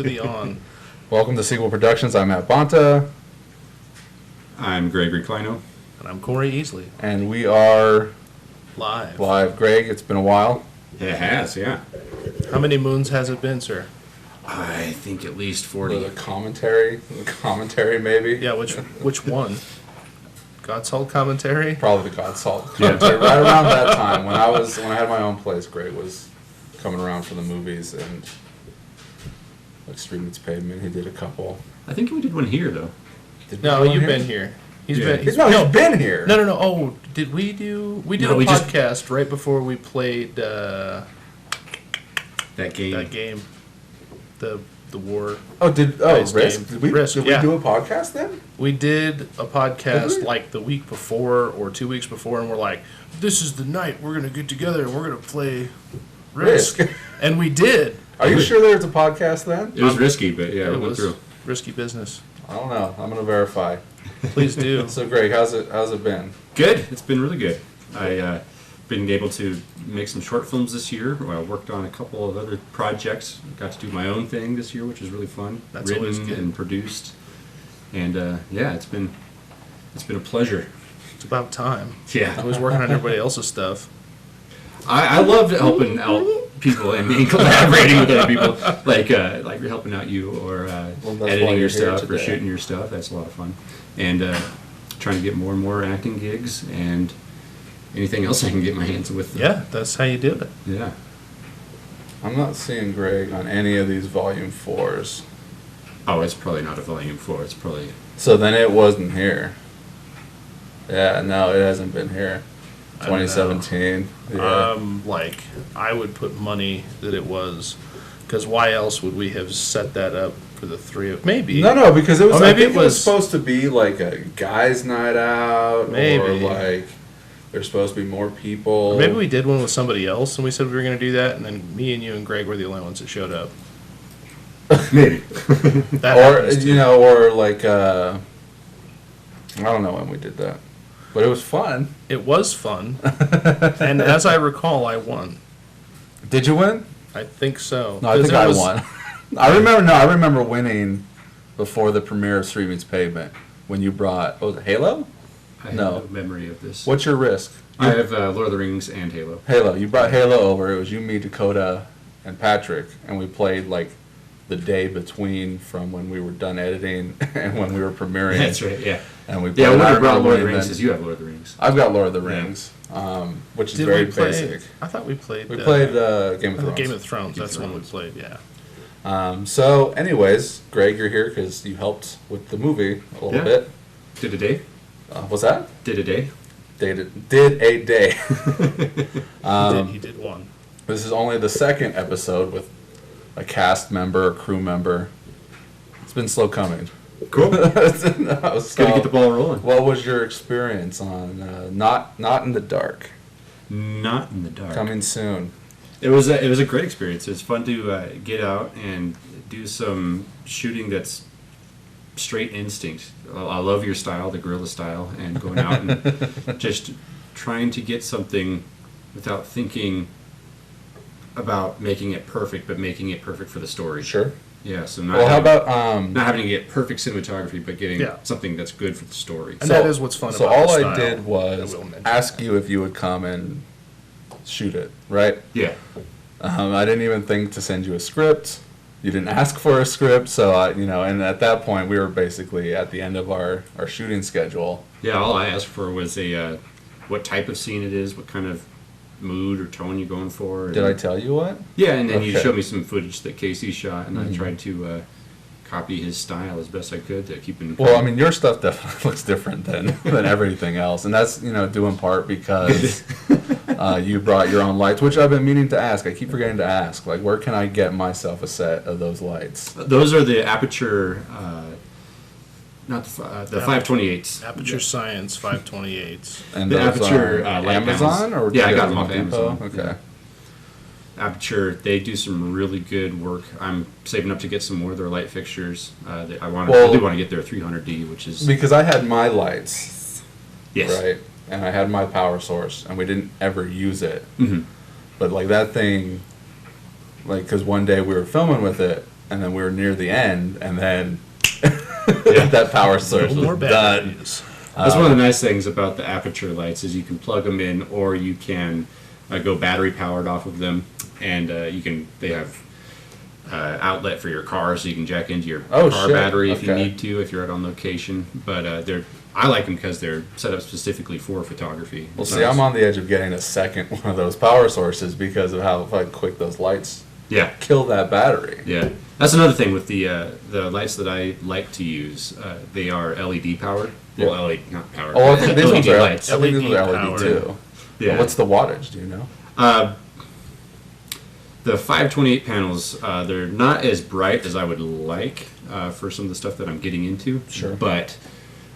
to the on. Welcome to Sequel Productions. I'm Matt Bonta. I'm Gregory Klino. And I'm Cory Easley. And we are Live. Greg, it's been a while. It has, yeah. How many moons has it been, sir? I think at least For 40. the commentary maybe. Yeah, which one? God Salt commentary? Probably the God Salt commentary. Right around that time when I had my own place, Greg was coming around for the movies and like Street Meets Pavement. He did a couple. I think we did one here, though. No, you've been here. He's been here. No. Oh, did we do? We did a podcast right before we played That game. that game, the war. Risk? Did we Risk, do a podcast then? We did a podcast Did we? like the week before or 2 weeks before, and we're like, "This is the night we're gonna get together and we're gonna play Risk," and we did. Are you sure there was a podcast then? It was risky, but yeah, It it went was through. risky business. I don't know. I'm gonna verify. Please do. So Greg, how's it been? Good. It's been really good. I been able to make some short films this year. I worked on a couple of other projects. Got to do my own thing this year, which is really fun. That's always good. Written and produced. And yeah, it's been a pleasure. It's about time. Yeah. I was working on everybody else's stuff. I love helping out people and collaborating with other people, like helping out you or why editing you're your here stuff or today. shooting your stuff. That's a lot of fun, and trying to get more and more acting gigs and anything else I can get my hands with. Yeah, that's how you do it. Yeah. I'm not seeing Greg on any of these volume 4s. Oh, it's probably not a volume 4. It's probably. So then it wasn't here. Yeah, no, it hasn't been here. I don't know. 2017. Yeah. I would put money that it was, because why else would we have set that up for the three of? Maybe. No, because it was. Or maybe I think it was supposed to be like a guys' night out, Maybe. or like there's supposed to be more people. Or maybe we did one with somebody else, and we said we were going to do that, and then me and you and Greg were the only ones that showed up. Maybe. That Or happens too. or like I don't know when we did that, but it was fun. It was fun, and as I recall, I won. Did you win? I think so. No, I 'Cause think it I was- won. I remember winning before the premiere of Street Meets Pavement when you brought. Was it Halo? I have No. no memory of this. What's your risk? I have Lord of the Rings and Halo. Halo. You brought Halo over. It was you, me, Dakota, and Patrick, and we played like the day between from when we were done editing and when we were premiering. That's right. Yeah. And we Yeah. played. What I I brought remember Lord of the winning Rings then. is you have Lord of the Rings. I've got Lord of the Yeah. Rings, which is Did very we play? basic. I thought we played. We played Game of Thrones. Game of Thrones. Game of That's the one we Thrones. played. Yeah. So, anyways, Greg, you're here because you helped with the movie a little Yeah. bit. Did a day? What's that? Did a day? Did a day. He did one. This is only the second episode with a cast member, a crew member. It's been slow coming. Cool. No, Gotta so get the ball rolling. what was your experience on Not in the Dark? Not in the dark. Coming soon. It was a great experience. It's fun to get out and do some shooting that's straight instinct. I love your style, the guerrilla style, and going out and just trying to get something without thinking about making it perfect, but making it perfect for the story. Sure. Yeah. So Well, how about not having to get perfect cinematography, but getting Yeah. something that's good for the story. And that is what's fun So about all the I style did was that we'll mention. ask you if you would come and shoot it, right? Yeah. I didn't even think to send you a script. You didn't ask for a script, so and at that point we were basically at the end of our shooting schedule. Yeah. All I asked for was what type of scene it is, what kind of mood or tone you're going for. Did I tell you what? Yeah, and then you Okay. showed me some footage that Casey shot, and I tried to copy his style as best I could to keep in. Well, I mean, your stuff definitely looks different than everything else, and that's due in part because you brought your own lights, which I've been meaning to ask. I keep forgetting to ask, like, where can I get myself a set of those lights? Those are the Aperture, not the 528s. Aperture Science 528s. And The those Aperture, on light Amazon, panels. or Yeah, I did you got get them off Home Depot? Amazon. Okay. Aperture, they do some really good work. I'm saving up to get some more of their light fixtures. I really want to get their 300D, which is Because I had my lights, yes, right, and I had my power source, and we didn't ever use it. Mhm. But like that thing, like, because one day we were filming with it, and then we were near the end, and then that power source was more done. batteries. That's one of the nice things about the aperture lights is you can plug them in, or you can go battery powered off of them, and they have outlet for your car, so you can jack into your car battery if you need to, if you're out on location. But I like them because they're set up specifically for photography. Well, see, I'm on the edge of getting a second one of those power sources because of how quick those lights kill that battery. Yeah, that's another thing with the lights that I like to use. They are LED powered. Well, LED, not powered. Oh, I think these ones are lights. I think these are LED powered. too. Yeah. What's the wattage? Do you know? The 528 panels, they're not as bright as I would like for some of the stuff that I'm getting into. Sure. But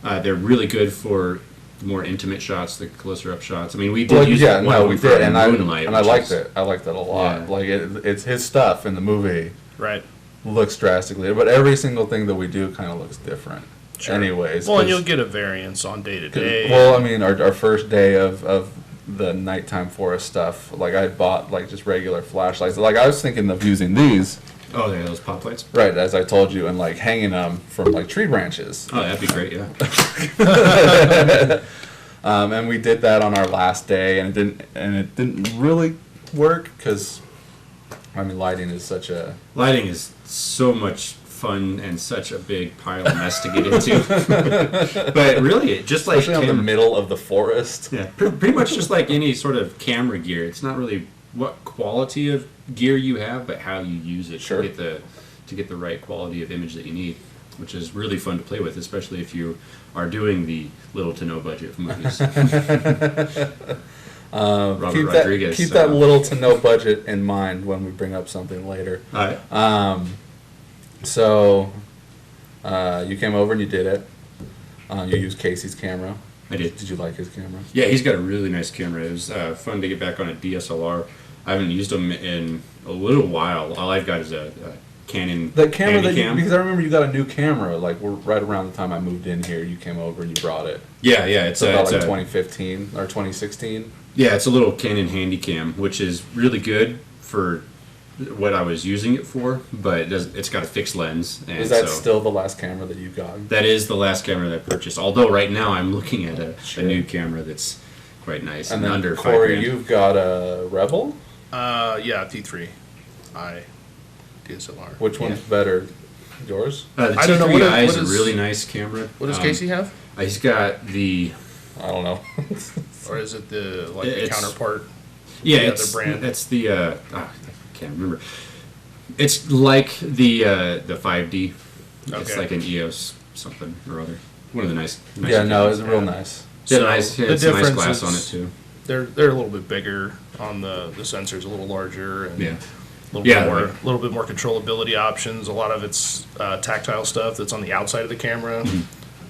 they're really good for the more intimate shots, the closer up shots. I mean, we did use we for did, and Moonlight, I liked it. I liked it a lot. Yeah. Like it's his stuff in the movie Right. looks drastically, but every single thing that we do kind of looks different. Sure. Anyways, Well, and you'll get a variance on day to day. well, I mean, our first day of the nighttime forest stuff, like I bought like just regular flashlights. Like I was thinking of using these, Oh, yeah, those pop lights. right, as I told you, and like hanging them from like tree branches. Oh, that'd be great. Yeah. And we did that on our last day, and it didn't really work because, I mean, lighting is such a Lighting is so much fun and such a big pile of mess to get into. But really, just like especially on the middle of the forest. yeah, pretty much just like any sort of camera gear. It's not really what quality of gear you have, but how you use it Sure. to get the right quality of image that you need, which is really fun to play with, especially if you are doing the little to no budget movies. Robert Rodriguez. Keep that little to no budget in mind when we bring up something later. All right. So you came over and you did it. You used Casey's camera. I did. Did you like his camera? Yeah, he's got a really nice camera. It was fun to get back on a DSLR. I haven't used them in a little while. All I've got is a Canon The camera Handycam. because I remember you got a new camera. Like right around the time I moved in here, you came over and you brought it. Yeah, it's So about it's like a 2015 or 2016. yeah, it's a little Canon Handycam, which is really good for what I was using it for, but it's got a fixed lens. And Is that so still the last camera that you got? that is the last camera that I purchased. Although right now I'm looking at a Sure. new camera that's quite nice And and then under Cory, $5,000. you've got a Rebel. Yeah, T3 I DSLR. Which one's better? Yours? The I don't know, T3i is what a is- really nice camera. What does Casey have? He's got the I don't know. Or is it the It's- counterpart? yeah, the it's other brand? It's the I can't remember. It's like the 5D. It's Okay. like an EOS something or other. One of the nice. Yeah, no, cameras. it's real nice. Yeah, So nice. the It's a nice difference glass on it is- too. They're a little bit bigger on the sensors, a little larger, and Yeah. a Yeah, little, right. little bit more controllability options. A lot of it's tactile stuff that's on the outside of the camera.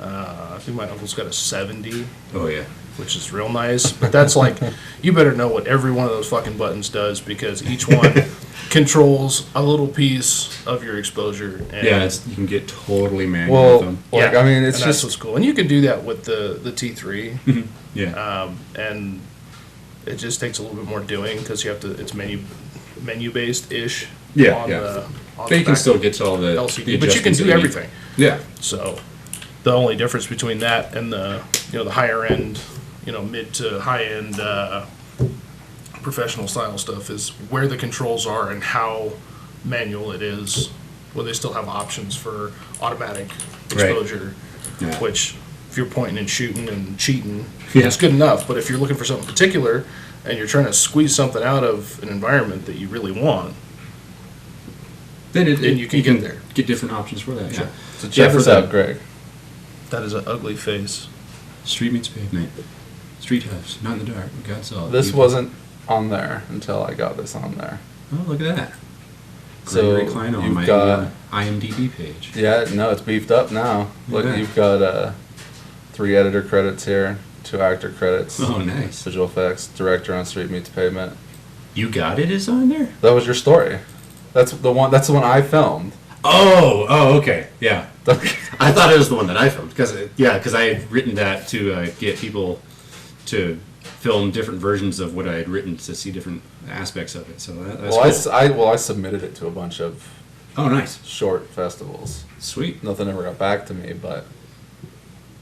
I think my uncle's got a 70, Oh yeah. which is real nice. But that's like, you better know what every one of those fucking buttons does because each one controls a little piece of your exposure. And Yeah, you can get totally manual with Well, them. like yeah, I mean, it's and that's just what's cool. And you can do that with the T3. Yeah. And it just takes a little bit more doing because you have to. It's menu based ish. Yeah, On yeah. The, on But the you can back still get to all the LCD, the but you can adjustments do that you need. everything. Yeah. So the only difference between that and the the higher end, mid to high end professional style stuff is where the controls are and how manual it is. Where they still have options for automatic exposure, Yeah. which if you're pointing and shooting and cheating, Yeah. it's good enough. But if you're looking for something particular and you're trying to squeeze something out of an environment that you really want, Then you can get there. Get different options for that. Yeah. so Yeah, check for this the- out, Greg. that is an ugly face. Street meets pavement. Street huffs, not in the dark. God saw it. This People- wasn't on there until I got this on there. Oh, look at that. So Gregory Klino on you've my got IMDb page. yeah, no, it's beefed up now. Look, Yeah. you've got 3 editor credits here, 2 actor credits, Oh, nice. visual effects, director on Street Meets Pavement. You got it is on there? That was your story. That's the one. That's the one I filmed. Oh, okay. Yeah. I thought it was the one that I filmed because I had written that to get people to film different versions of what I had written to see different aspects of it. So that's well, cool. I submitted it to a bunch of Oh, nice. short festivals. Sweet. Nothing ever got back to me, but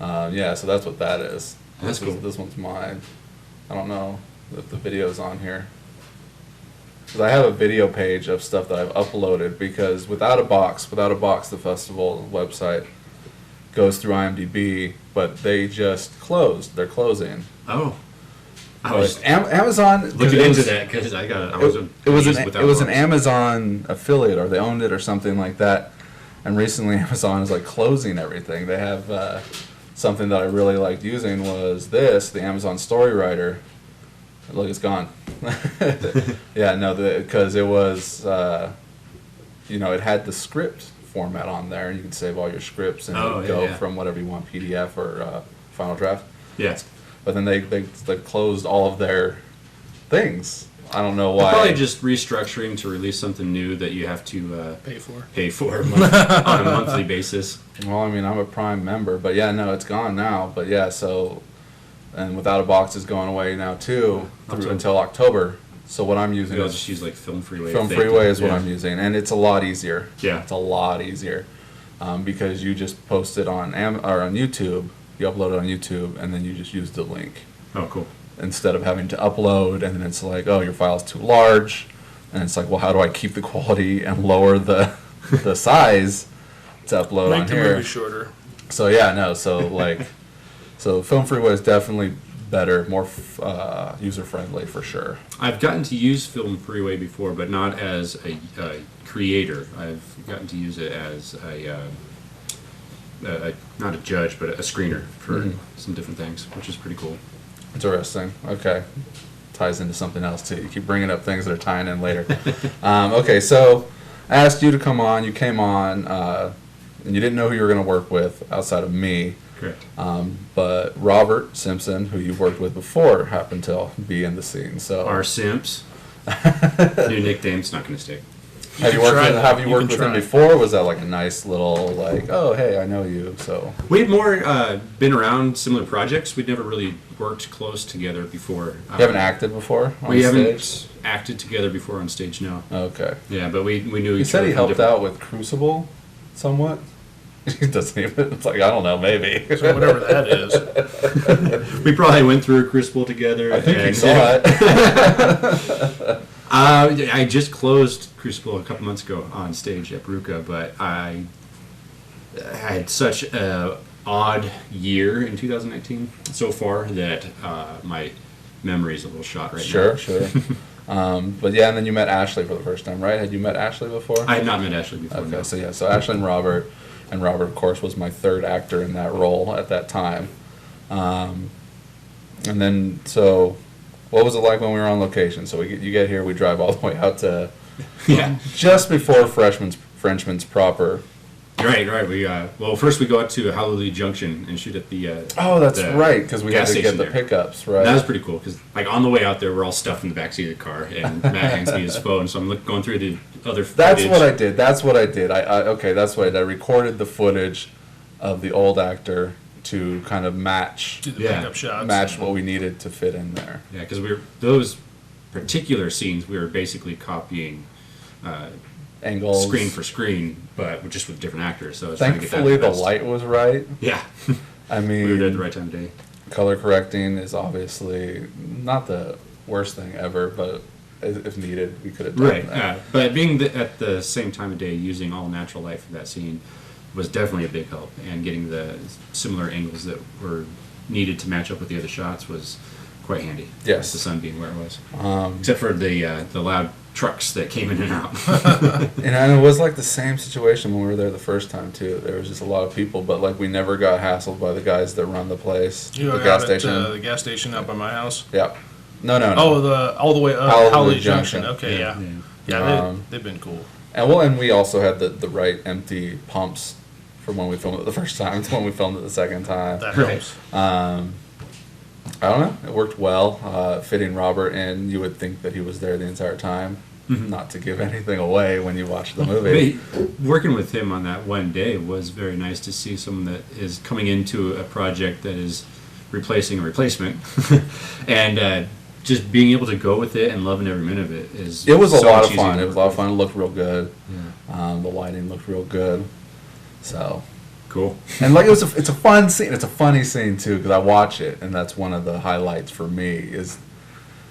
yeah, so that's what that is. That's cool. This one's mine. I don't know if the video's on here. Because I have a video page of stuff that I've uploaded, because Without a Box, the festival website, goes through IMDb, but they just closed. They're closing. Oh. I But was Amazon looking it into was- that because I it was an Amazon affiliate, or they owned it or something like that. And recently Amazon is like closing everything. They have something that I really liked using was the Amazon Story Writer. Look, it's gone. Yeah, no, because it was, it had the script format on there, and you could save all your scripts and it would go from whatever you want, PDF or Final Draft. Yeah. But then they closed all of their things. I don't know why. Probably just restructuring to release something new that you have to Pay for. on a monthly basis. Well, I mean, I'm a Prime member, but yeah, no, it's gone now. But yeah, so, and Without a Box is going away now too, until October. So what I'm using Maybe I'll is just use like Film Freeway. Film Freeway is what I'm using, and it's a lot easier. Yeah. It's a lot easier, because you just post it on on YouTube. You upload it on YouTube, and then you just use the link. Oh, cool. Instead of having to upload, and then it's like, oh, your file's too large, and it's like, well, how do I keep the quality and lower the the size to upload Make on the here? movie shorter. So yeah, no, so Film Freeway is definitely better, more user friendly for sure. I've gotten to use Film Freeway before, but not as a creator. I've gotten to use it as not a judge, but a screener for some different things, which is pretty cool. Interesting. Okay, ties into something else too. You keep bringing up things that are tying in later. Okay, so I asked you to come on. You came on, and you didn't know who you were going to work with outside of me. Correct. But Robert Simpson, who you've worked with before, happened to be in the scene. So Our Simps. New nickname's not going to stick. have you can worked try with, that. have you You worked can with him try. before? Was that like a nice little like, oh hey, I know you? So We'd more been around similar projects. We'd never really worked close together before. you haven't acted before on We stage? haven't acted together before on stage, no. Okay. Yeah, but we knew He each said other. he from helped different- out with Crucible, somewhat. He doesn't even. It's like, I don't know, maybe. So whatever that is. We probably went through Crucible together. I think you and- saw it. I just closed Crucible a couple months ago on stage at Bruca, but I had such a odd year in 2019 so far that my memory is a little shot right now. Sure. But yeah, and then you met Ashley for the first time, right? Had you met Ashley before? I had not met Ashley before. Okay, no. so Ashley and Robert, of course, was my third actor in that role at that time. And then, so, what was it like when we were on location? So you get here, we drive all the way out to Yeah, just before Frenchman's proper. right. We first we go out to Hallelujah Junction and shoot at the. Oh, that's the right, because we had gas to get station the there. pickups, right? That was pretty cool because, like, on the way out there, we're all stuffed in the backseat of the car, and Matt hands me his phone, so I'm going through the other footage. That's what I did. That's what I did. That's what I did. I recorded the footage of the old actor to kind of match Do the Yeah. pickup shots. what we needed to fit in there. Yeah, because those particular scenes, we were basically copying Angles. screen for screen, but just with different actors. So I was trying to get that Thankfully, the best. light was right. Yeah, I we mean, were there at the right time of day. color correcting is obviously not the worst thing ever, but if needed, we could have done Right, that. but being at the same time of day, using all natural light for that scene was definitely a big help, and getting the similar angles that were needed to match up with the other shots was quite handy. Yes. The sun being where it was, Um, except for the loud trucks that came in and out. and it was like the same situation when we were there the first time too. There was just a lot of people, but like we never got hassled by the guys that run the place, You the got gas it, station. the gas station out by my house. Yeah. No. Oh, all the way up Hallelujah Hallelujah Junction. Junction. Okay, yeah. Yeah. Yeah, they've been cool. And we also had the right empty pumps from when we filmed it the first time to when we filmed it the second time. That Right. helps. I don't know. It worked well, fitting Robert in. You would think that he was there the entire time. Not to give anything away when you watch the movie. Working with him on that one day was very nice to see someone that is coming into a project that is replacing a replacement, and just being able to go with it and loving every minute of it is. It was a so lot much of easier fun. to It was a lot of work fun. It looked real good. with. Yeah. The lighting looked real good. So, Cool. and like it's a fun scene. It's a funny scene too because I watch it, and that's one of the highlights for me is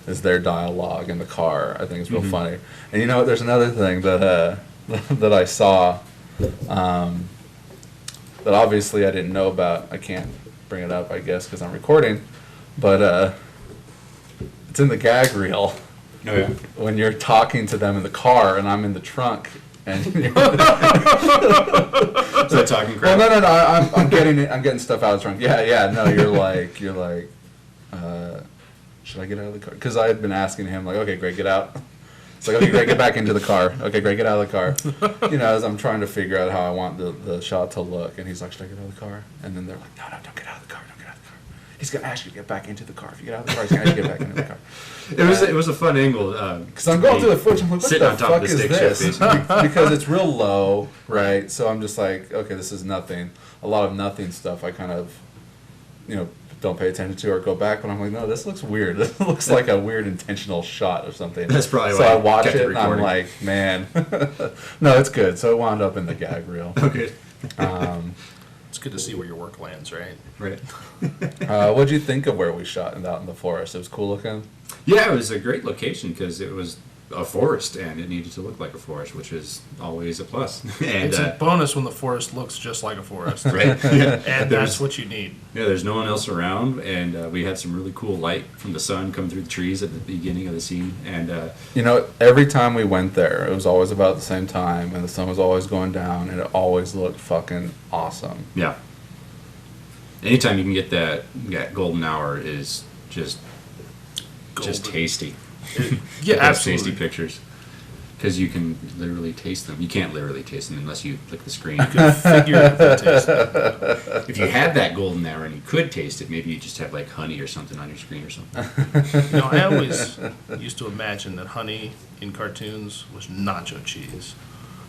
their dialogue in the car. I think it's real funny. And you know, there's another thing that that I saw that obviously I didn't know about. I can't bring it up, I guess, because I'm recording. But it's in the gag reel. Oh yeah. When you're talking to them in the car, and I'm in the trunk, and you're Is that talking crap? well, no. I'm getting stuff out of the trunk. Yeah. No, you're like, should I get out of the car? Because I had been asking him, like, okay, Greg, get out. It's like, okay, Greg, get back into the car. Okay, Greg, get out of the car. You know, as I'm trying to figure out how I want the shot to look, and he's like, should I get out of the car? And then they're like, no, don't get out of the car. Don't get out of the car. He's gonna ask you to get back into the car. If you get out of the car, he's gonna ask you to get back into the car. It was a fun angle. Because I'm going through the footage, I'm like, what Sitting the on top fuck of the is stick this? shift, basically. Because it's real low, right? So I'm just like, okay, this is nothing. A lot of nothing stuff I kind of, don't pay attention to or go back. But I'm like, no, this looks weird. This looks like a weird intentional shot or something. That's probably so why I I watch kept it it and I'm recording. like, man, no, it's good. So it wound up in the gag reel. Okay. It's good to see where your work lands, right? Right. What'd you think of where we shot out in the forest? It was cool looking. Yeah, it was a great location because it was a forest and it needed to look like a forest, which is always a plus. And It's a bonus when the forest looks just like a forest. right. Yeah. And that's what you need. Yeah, there's no one else around, and we had some really cool light from the sun coming through the trees at the beginning of the scene. And Every time we went there, it was always about the same time, and the sun was always going down, and it always looked fucking awesome. yeah, anytime you can get that golden hour is just Golden. tasty. Yeah, Those absolutely. tasty pictures. Because you can literally taste them. You can't literally taste them unless you click the screen. Figure out the taste. If you had that golden hour and you could taste it, maybe you just have like honey or something on your screen or something. I always used to imagine that honey in cartoons was nacho cheese,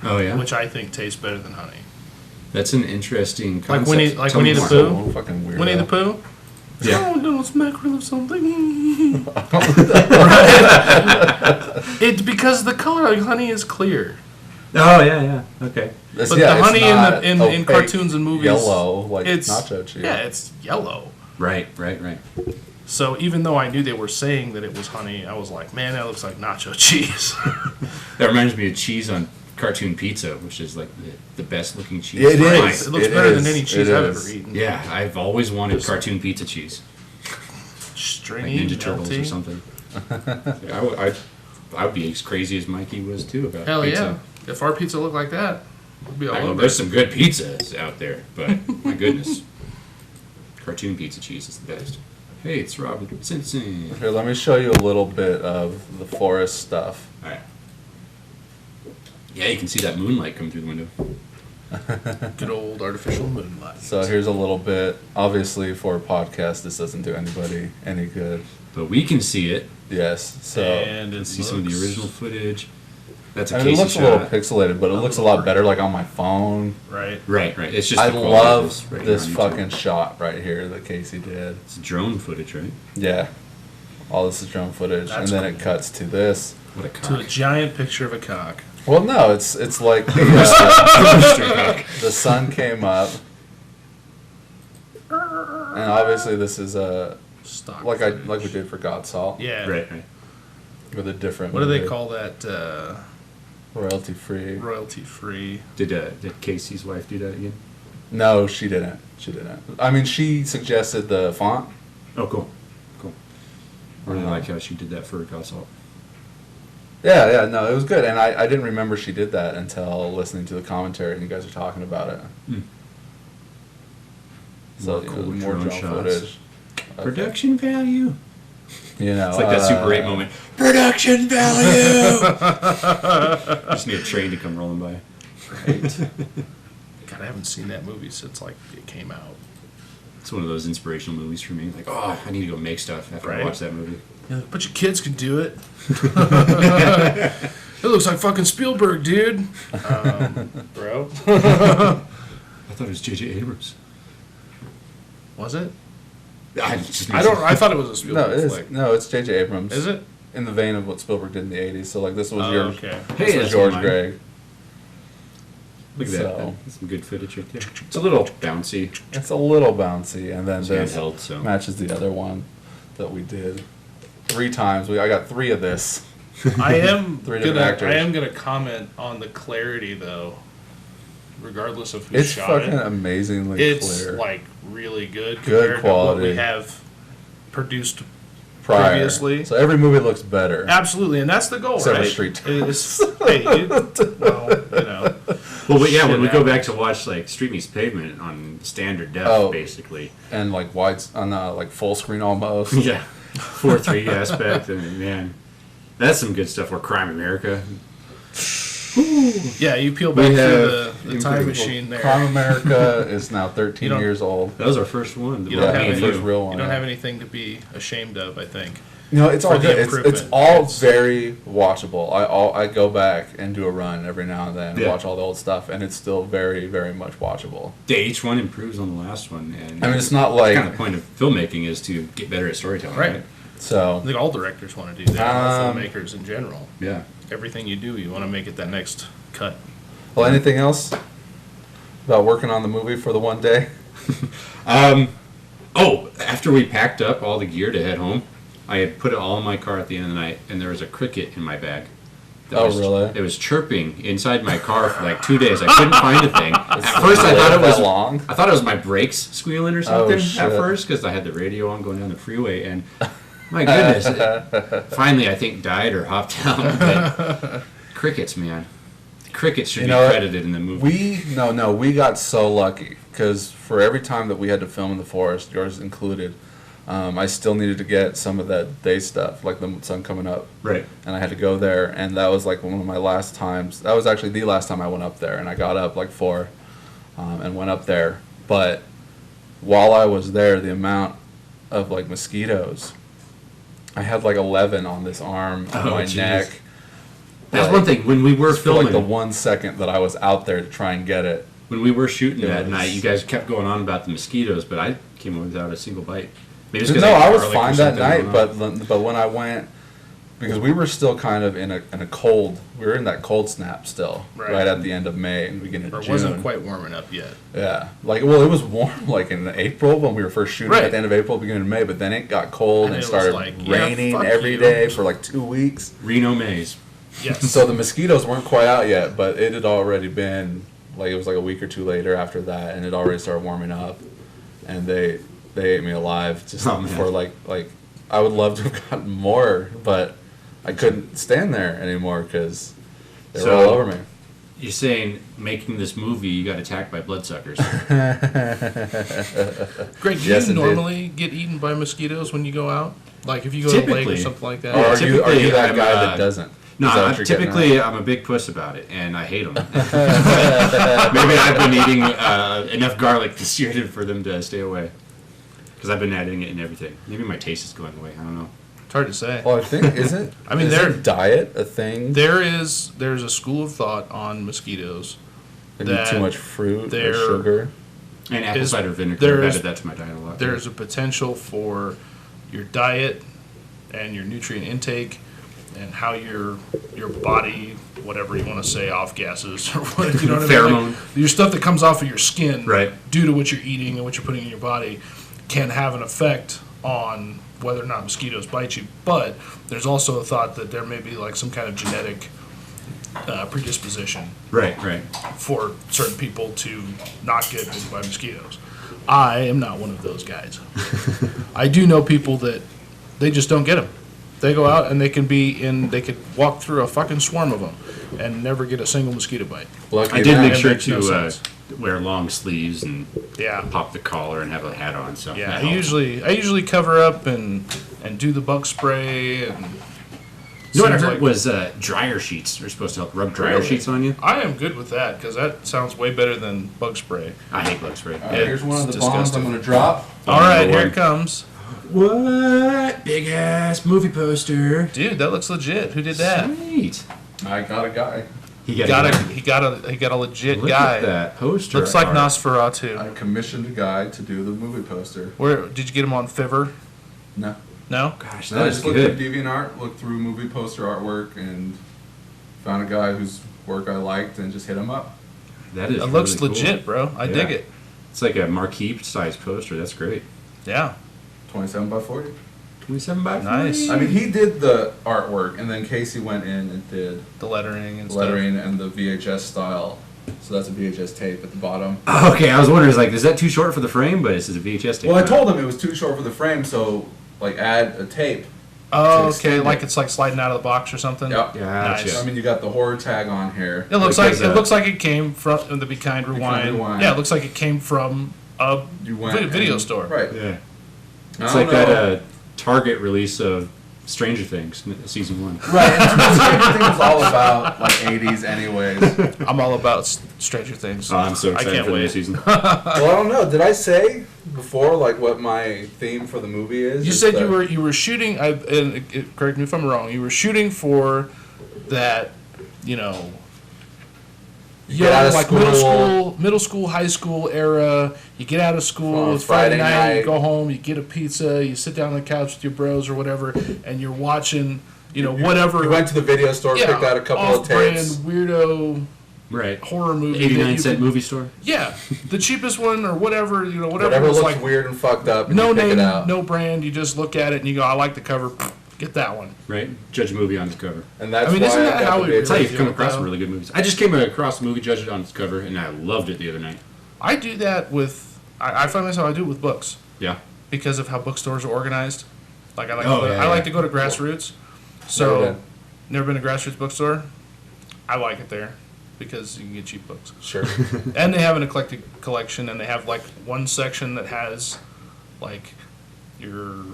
Oh yeah, which I think tastes better than honey. that's an interesting Like concept. Winnie- like Tell me Winnie the more. Pooh? So fucking weird. Winnie the Pooh? Yeah. Oh, no, it's mackerel or something. It's because the color of honey is clear. Oh yeah, okay. But the honey in cartoons and movies, yellow like it's nacho cheese. Yeah, it's yellow. Right. So even though I knew they were saying that it was honey, I was like, man, that looks like nacho cheese. That reminds me of cheese on cartoon pizza, which is like the best looking cheese. It Right. is. It looks It better is. than any cheese It I've is. ever eaten. Yeah, I've always wanted cartoon pizza cheese, like Stringy, Ninja Turtles or melty. something. I would be as crazy as Mikey was too about Hell pizza. yeah. If our pizza looked like that, we'd be all I know over there's it. some good pizzas out there, but my goodness, cartoon pizza cheese is the best. Hey, it's Robert Simpson. Here, let me show you a little bit of the forest stuff. All right. Yeah, you can see that moonlight come through the window. Good old artificial moonlight. So here's a little bit. Obviously, for a podcast, this doesn't do anybody any good. But we can see it. Yes. So And You it can see some of the looks- original footage. That's a I mean, it Casey looks shot. a little pixelated, but it looks a lot better like on my phone. Right. Right. It's just I the quality of love this right this here on YouTube. fucking shot right here that Casey did. It's drone footage, right? Yeah. All this is drone footage, That's and then it cool. cuts to this. What a To a cock. giant picture of a cock. Well, no, it's like the, Mr. Cock. the sun came up, and obviously this is a Stock. like footage. we did for God's Salt Yeah. Right. with a different. What do they movie. call that? Royalty free? Royalty free. Did Casey's wife do that again? No, she didn't. She didn't. I mean, she suggested the font. Oh, cool. I really like how she did that for God's Salt. Yeah, no, it was good, and I didn't remember she did that until listening to the commentary and you guys are talking about it. So More cool more drone drone shots. footage. Production value. You know, It's like that Super 8 moment. Production value! Just need a train to come rolling by. Right. God, I haven't seen that movie since like it came out. It's one of those inspirational movies for me. Like, oh, I need to go make stuff after I Right. watch that movie. You're like, but your kids can do it. It looks like fucking Spielberg, dude. Bro. I thought it was J.J. Abrams. Was it? I thought it was a No, Spielberg it is. flick. No, it's J.J. Abrams. Is it? In the vein of what Spielberg did in the 80s. So, like, this was Oh, yours. okay. Hey, This was that's George mine. Gregg. Look at that. So- That's some good footage right there. It's a little bouncy. It's a little bouncy, and then It's this handheld, so. matches the other one that we did 3 times. I got 3 of this. I am 3 different actors. gonna comment on the clarity though, regardless of who It's shot fucking it. amazingly It's clear. like really good Good compared to what we quality. have produced Prior. previously. So every movie looks better. Absolutely, and that's the goal, Except for right? Street It's, hey, well, you know. Well, but yeah, when we Shit go back happens. to watch like Street Meets Pavement on standard def, Oh. basically. And like on like full screen almost. Yeah. 4:3 aspect, and man, that's some good stuff. Or Crime America. Yeah, you peel We back have through the time machine there. Crime America is now 13 You don't- years old. That was our first one. You don't Yeah, have the any, first real one. you don't yeah. have anything to be ashamed of, I think. No, it's for all the good. It's improvement. all It's- very watchable. I go back and do a run every now and then, and Yeah. watch all the old stuff, and it's still very, very much watchable. Yeah, each one improves on the last one, and I mean, it's not like kind of the point of filmmaking is to get better at storytelling, right? Right. I so. think all directors want to do that, all Um, filmmakers in general. Yeah. Everything you do, you want to make it that next cut. Well, anything else about working on the movie for the one day? Oh, after we packed up all the gear to head home, I had put it all in my car at the end of the night, and there was a cricket in my bag. Oh, really? It was chirping inside my car for like 2 days. I couldn't find a thing. At first, I thought it was that long. I thought it was my brakes squealing or something shit. at first because I had the radio on going down the freeway, and my goodness, it finally I think died or hopped out. But crickets, man, crickets should You be know what? credited in the movie. We got so lucky because for every time that we had to film in the forest, yours included, I still needed to get some of that day stuff, like the sun coming up. Right. And I had to go there, and that was like one of my last times. That was actually the last time I went up there, and I got up like 4 and went up there. But while I was there, the amount of like mosquitoes, I had like 11 on this arm, on Oh, my jeez. neck. That's Like, one thing. When we were for like filming, the 1 second that I was out there to try and get it. when we were shooting It that was- night, you guys kept going on about the mosquitoes, but I came away without a single bite. Maybe it's 'cause No, ate I was garlic or fine that something, I night, don't know. but when I went, because we were still kind of in a cold, we were in that cold snap still, Right. right at the end of May and beginning Or of it June. wasn't quite warming up yet. Yeah, like well, it was warm like in April when we were first shooting Right. at the end of April, beginning of May, but then it got cold And and it was started like, yeah, raining fuck every you. day for like 2 weeks. Reno Maze. Yes. So the mosquitoes weren't quite out yet, but it had already been like it was like a week or 2 later after that, and it already started warming up, and they ate me alive just Oh, man. for like I would love to have gotten more, but I couldn't stand there anymore because they were So- all over me. You're saying making this movie, you got attacked by bloodsuckers. Greg, do Yes, you indeed. normally get eaten by mosquitoes when you go out? Like if you go to the lake or Typically. something like that? Or are you typically, that I'm, guy that doesn't? No, Is that what you're getting at? typically I'm a big puss about it, and I hate them. Maybe I've been eating enough garlic this year for them to stay away. Because I've been adding it in everything. Maybe my taste is going away. I don't know. It's hard to say. Well, I think isn't. I mean, isn't diet a thing? There's a school of thought on mosquitoes. Like eat that too much fruit or there sugar. And apple Is- cider vinegar. I've there's- added that to my diet a lot. There's a potential for your diet and your nutrient intake and how your body, whatever you want to say, off gases or what, you know what I mean? Pheromone. Like, your stuff that comes off of your skin, Right. due to what you're eating and what you're putting in your body, can have an effect on whether or not mosquitoes bite you. But there's also a thought that there may be like some kind of genetic predisposition Right. for certain people to not get bitten by mosquitoes. I am not one of those guys. I do know people that they just don't get them. They go out and they could walk through a fucking swarm of them and never get a single mosquito bite. Lucky I did them. make That sure makes no to sense. wear long sleeves and Yeah. pop the collar and have a hat on. So Yeah, that I helps. usually cover up and do the bug spray and. You know what I seems heard like- was dryer sheets are supposed to help rub dryer Really? sheets on you. I am good with that because that sounds way better than bug spray. I hate bug spray. All right, here's one of the It's bombs disgusting. I'm going to drop. All right, Number here one. it comes. What? Big ass movie poster. Dude, that looks legit. Who did that? Sweet. I got a guy. He He got a legit Look guy. at that poster. Looks like art. Nosferatu. I commissioned a guy to do the movie poster. Where did you get him on Fiverr? No. No. Gosh, No, that I is just looked at good. DeviantArt, looked through movie poster artwork, and found a guy whose work I liked, and just hit him up. That is. It looks really cool. legit, bro. I dig Yeah. it. It's like a marquee size poster. That's great. Yeah. 27 by 40. 27 by 40. Nice. I mean, he did the artwork, and then Casey went in and did The lettering and the stuff. lettering and the VHS style. So that's a VHS tape at the bottom. Okay, I was wondering, is that too short for the frame? But it's a VHS tape. Well, I told him it was too short for the frame, so like add a tape. Oh, To okay. extend Like it. it's like sliding out of the box or something. Yep. Gotcha. Nice. I mean, you got the horror tag on here. It looks Because, like it looks like it came from the Be Kind Rewind. Rewind. Yeah, it looks like it came from a You went video and- store. Right. Yeah. I It's don't like that know. Target release of Stranger Things, season 1. Right. And everything was all about like 80s, anyways. I'm all about Stranger Things. Oh, I'm so I excited can't for the new wait. season. Well, I don't know. Did I say before like what my theme for the movie is? You Is said that- you were shooting. Correct me if I'm wrong. You were shooting for that. You know. You get out of like school. middle school, high school era. You get out of school. On It's Friday Friday night. You night. go home. You get a pizza. You sit down on the couch with your bros or whatever, and you're watching. Whatever. You went to the video store, picked out a couple of off-brand tapes. weirdo Right. horror movie. 89-cent movie store. Yeah, the cheapest one or whatever. Whatever Whatever was looks like weird and fucked up, and no you pick name, it out. no brand. You just look at it and you go, I like the cover. Get that one. Right? Judge a movie on its cover. And that's I mean, why isn't I that got how the we big That's how you Yeah, come across well. some really good movies. I just came across a movie, judged it on its cover, and I loved it the other night. I do that with. I find myself I do it with books Yeah. because of how bookstores are organized. Like I like. Oh, to go, yeah, I like yeah. to go to Grassroots. Never So been. never been to Grassroots bookstore. I like it there because you can get cheap books. Sure. And they have an eclectic collection, and they have like one section that has like your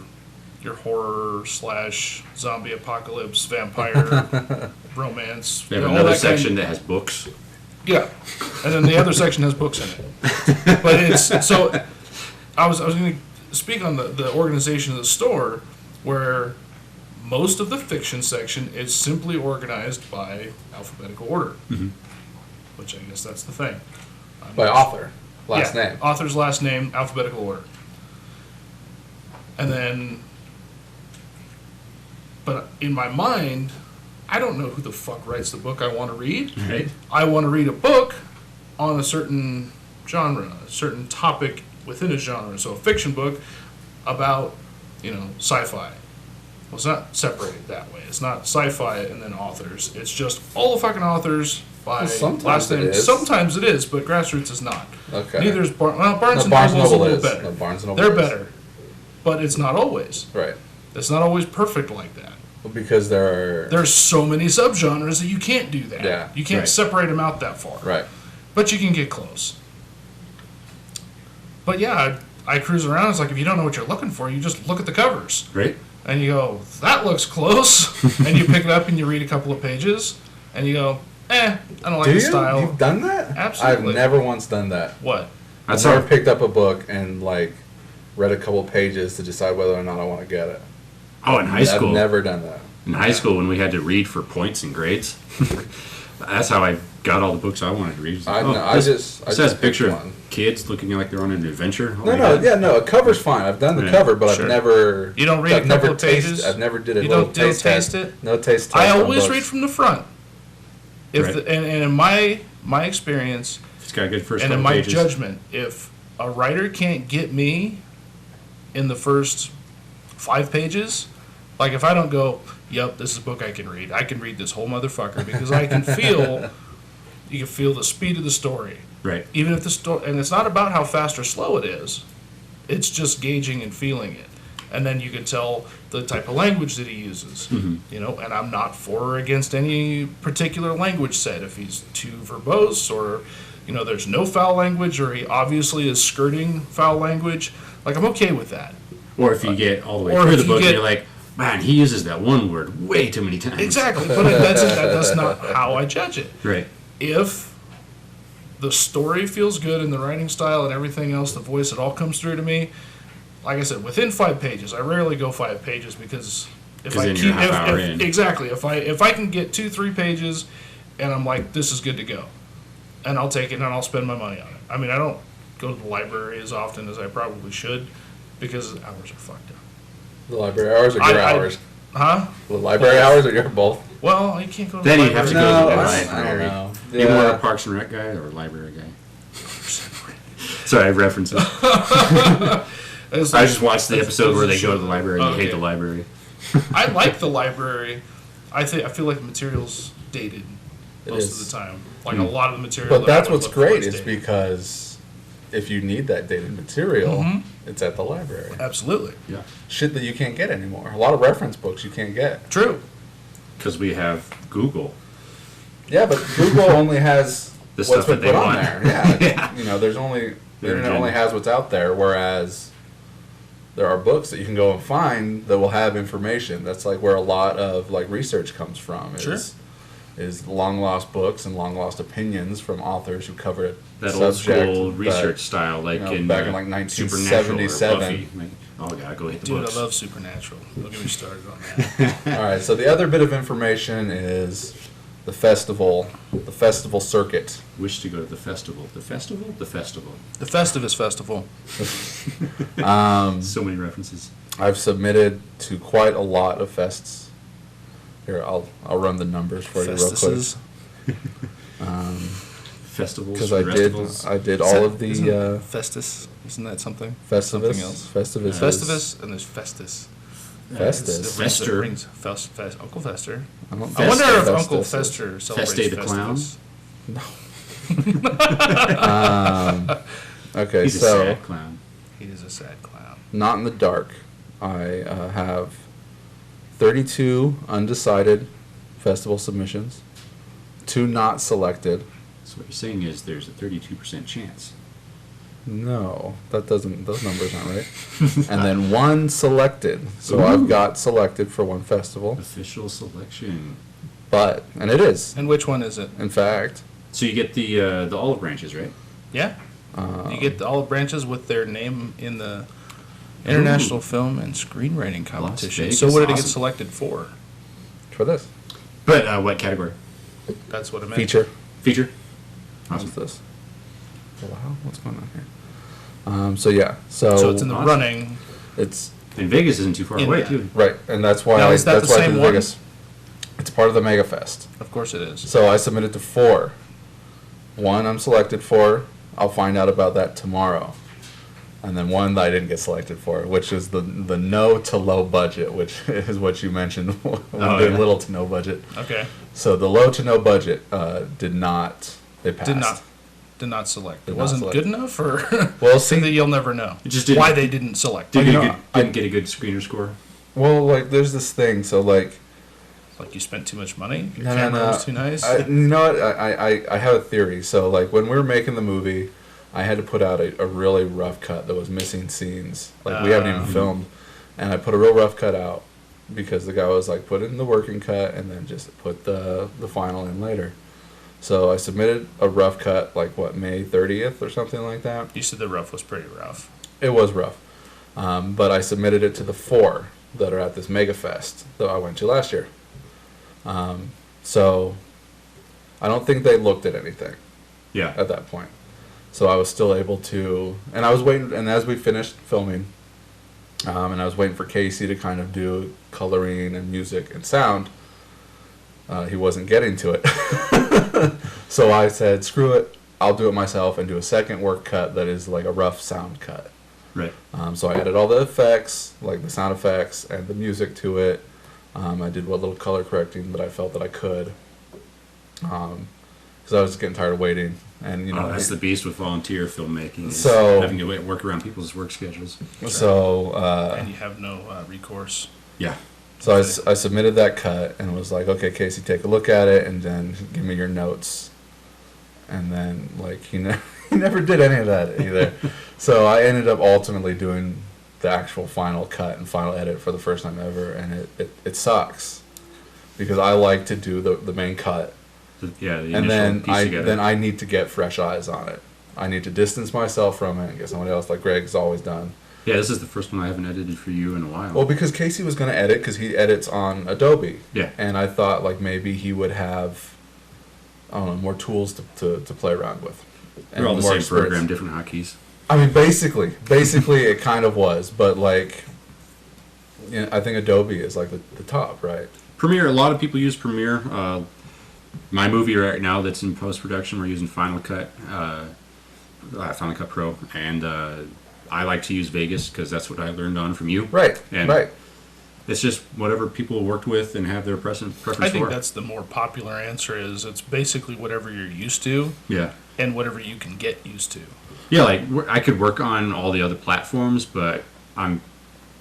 horror / zombie apocalypse vampire romance. They have all another that kind- section that has books. Yeah, and then the other section has books in it. But it's so. I was going to speak on the organization of the store, where most of the fiction section is simply organized by alphabetical order, which I guess that's the thing. By author, last Yeah, name. author's last name, alphabetical order, and then. But in my mind, I don't know who the fuck writes the book I want to read. Right? I want to read a book on a certain genre, a certain topic within a genre. So a fiction book about, sci-fi. Well, it's not separated that way. It's not sci-fi and then authors. It's just all the fucking authors by Well, sometimes last name. it is. Sometimes it is, but Grassroots is not. Okay. Neither is Barnes No, and Barnes Noble's a Noble little is. better. No, Barnes and Noble They're is. better, but it's not always. Right. It's not always perfect like that. Well, because there are. There's so many subgenres that you can't do that. Yeah. You can't Right. separate them out that far. Right. But you can get close. But yeah, I cruise around. It's like if you don't know what you're looking for, you just look at the covers. Right? And you go, that looks close. And you pick it up and you read a couple of pages. And you go, I don't like Do the you? style. You've done that? Absolutely. I've never once done that. What? That's I've never how. picked up a book and like read a couple pages to decide whether or not I want to get it. Oh, in high school. I've never done that. In high school, when we had to read for points and grades, that's how I got all the books I wanted to read. I This just has a picked picture one. of kids looking like they're on an adventure. Oh No, my no, God. yeah, no. A cover's fine. I've done the Yeah, cover, but sure. I've never. You don't read I've a couple never of pages? tasted- I've never did a You little don't taste test. it? No taste test. I on always books. read from the front. If Right. and in my experience, It's got a good first and in couple my pages. judgment, if a writer can't get me in the first 5 pages, like if I don't go, yep, this is a book I can read this whole motherfucker because I can feel, you can feel the speed of the story. Right. Even if the story, and it's not about how fast or slow it is, it's just gauging and feeling it. And then you can tell the type of language that he uses, and I'm not for or against any particular language set. If he's too verbose or, there's no foul language or he obviously is skirting foul language, like I'm okay with that. Or if you get all the way Or through if the you book get- and you're like, man, he uses that one word way too many times. Exactly, but that's not how I judge it. Right. If the story feels good and the writing style and everything else, the voice, it all comes through to me. Like I said, within 5 pages. I rarely go 5 pages because if 'Cause I then keep you're half hour in. exactly if I can get 2-3 pages and I'm like, this is good to go. And I'll take it and I'll spend my money on it. I mean, I don't go to the library as often as I probably should because hours are fucked up. The library hours or your hours? Huh? The library hours or your both? Well, you can't go to Then the you have to library. go to the I library. don't know. You more Yeah. a Parks and Rec guy or a library guy? Sorry, I referenced it. It's I like- just watched the episode where they go to the library and you hate Okay. the library. I like the library. I feel like the material's dated It most is. of the time. Like a lot of the material. But that I that's would what's look for great is is dated. because if you need that dated material, Mhm. it's at the library. Absolutely Yeah. Shit that you can't get anymore. A lot of reference books you can't get. true. Because we have Google. Yeah, but Google only has The what's stuff been that they put on want. there. Yeah, Yeah. You know, there's only the Their internet only agenda. has what's out there, whereas there are books that you can go and find that will have information. That's like where a lot of like research comes from. Sure. Is long lost books and long lost opinions from authors who cover a That old subject school that- research style, like you know, in back in like Supernatural or 1977. Buffy. Like, oh yeah, go hit the Dude, books. I love Supernatural. Don't get me started on that. All right, so the other bit of information is the festival circuit. Wish to go to the festival. The festival? The festival. The Festivus Festival. So many references. I've submitted to quite a lot of fests. Here, I'll run the numbers for you real quick. Festuses. Festivals. Because festivals. I did all of the Isn't Festus. Isn't that something? Festivus. Something else. Festivus. is- Festivus and there's Festus. Festus. Fester. Uncle Fester. I don't I know wonder what if Festus Uncle is. Fester celebrates Feste the Clown? Festivus. Okay, He's a so sad clown. He is a sad clown. not in the dark. I have 32 undecided festival submissions, 2 not selected. So what you're saying is there's a 32% chance. No, that doesn't. Those numbers aren't right. And then 1 selected. So I've got selected for 1 festival, Official selection. and it is, And which one is it? in fact. So you get the olive branches, right? Yeah. You get the olive branches with their name in the International Film and Screenwriting Competition. Vegas, So what did it get awesome. selected for? For this But what category? That's what I meant. feature. Feature? What's this? Wow, what's going on here? So yeah, So it's in the Awesome. running. it's And Vegas isn't too far In away, that. too. right, and that's why Now, is that that's the why I same did one? Vegas. It's part of the Mega Fest. Of course it is. So I submitted to 4. 1 I'm selected for. I'll find out about that tomorrow. And then 1 that I didn't get selected for, which is the no to low budget, which is what you mentioned when Oh, doing yeah. little to no budget. Okay. So the low to no budget did not. It passed. Did not select. Did It not wasn't select. good enough, or Well, thing see, that you'll never know. It just didn't- why they didn't select. Didn't, you get, a know, good, didn't get a good screener score. well, like there's this thing. So like, Like you spent too much money. Your No, no, camera no. was too nice. you know what? I have a theory. So like when we were making the movie, I had to put out a really rough cut that was missing scenes. Like we haven't even filmed, and I put a real rough cut out because the guy was like, put in the working cut and then just put the final in later. So I submitted a rough cut like May 30th or something like that. You said the rough was pretty rough. It was rough, but I submitted it to the 4 that are at this Mega Fest that I went to last year. So I don't think they looked at anything Yeah. at that point. So I was still able to, and I was waiting, and as we finished filming, and I was waiting for Casey to kind of do coloring and music and sound, he wasn't getting to it. So I said, screw it, I'll do it myself and do a second work cut that is like a rough sound cut. Right. So I added all the effects, like the sound effects and the music to it. I did what little color correcting that I felt that I could. Because I was getting tired of waiting. And, you know, That's the beast with volunteer filmmaking. Is So- having to work around people's work schedules. so, And you have no recourse. Yeah. so I submitted that cut and was like, okay, Casey, take a look at it and then give me your notes. And then, like, he never did any of that either. So I ended up ultimately doing the actual final cut and final edit for the first time ever, and it sucks because I like to do the main cut, The and initial then piece together. I need to get fresh eyes on it. I need to distance myself from it and get somebody else like Greg's always done. Yeah, this is the first one I haven't edited for you in a while. Well, because Casey was going to edit because he edits on Adobe. Yeah. And I thought like maybe he would have I don't know, more tools to play around with. And We're all the more same experience. program, different hotkeys. I mean, basically it kind of was, but like, you know, I think Adobe is like the top, right? Premiere, a lot of people use Premiere. My movie right now that's in post-production, we're using Final Cut Pro, and I like to use Vegas because that's what I learned on from you. Right, And right. it's just whatever people worked with and have their preference I think for. that's the more popular answer. Is it's basically whatever you're used to Yeah. and whatever you can get used to. Yeah, like I could work on all the other platforms, but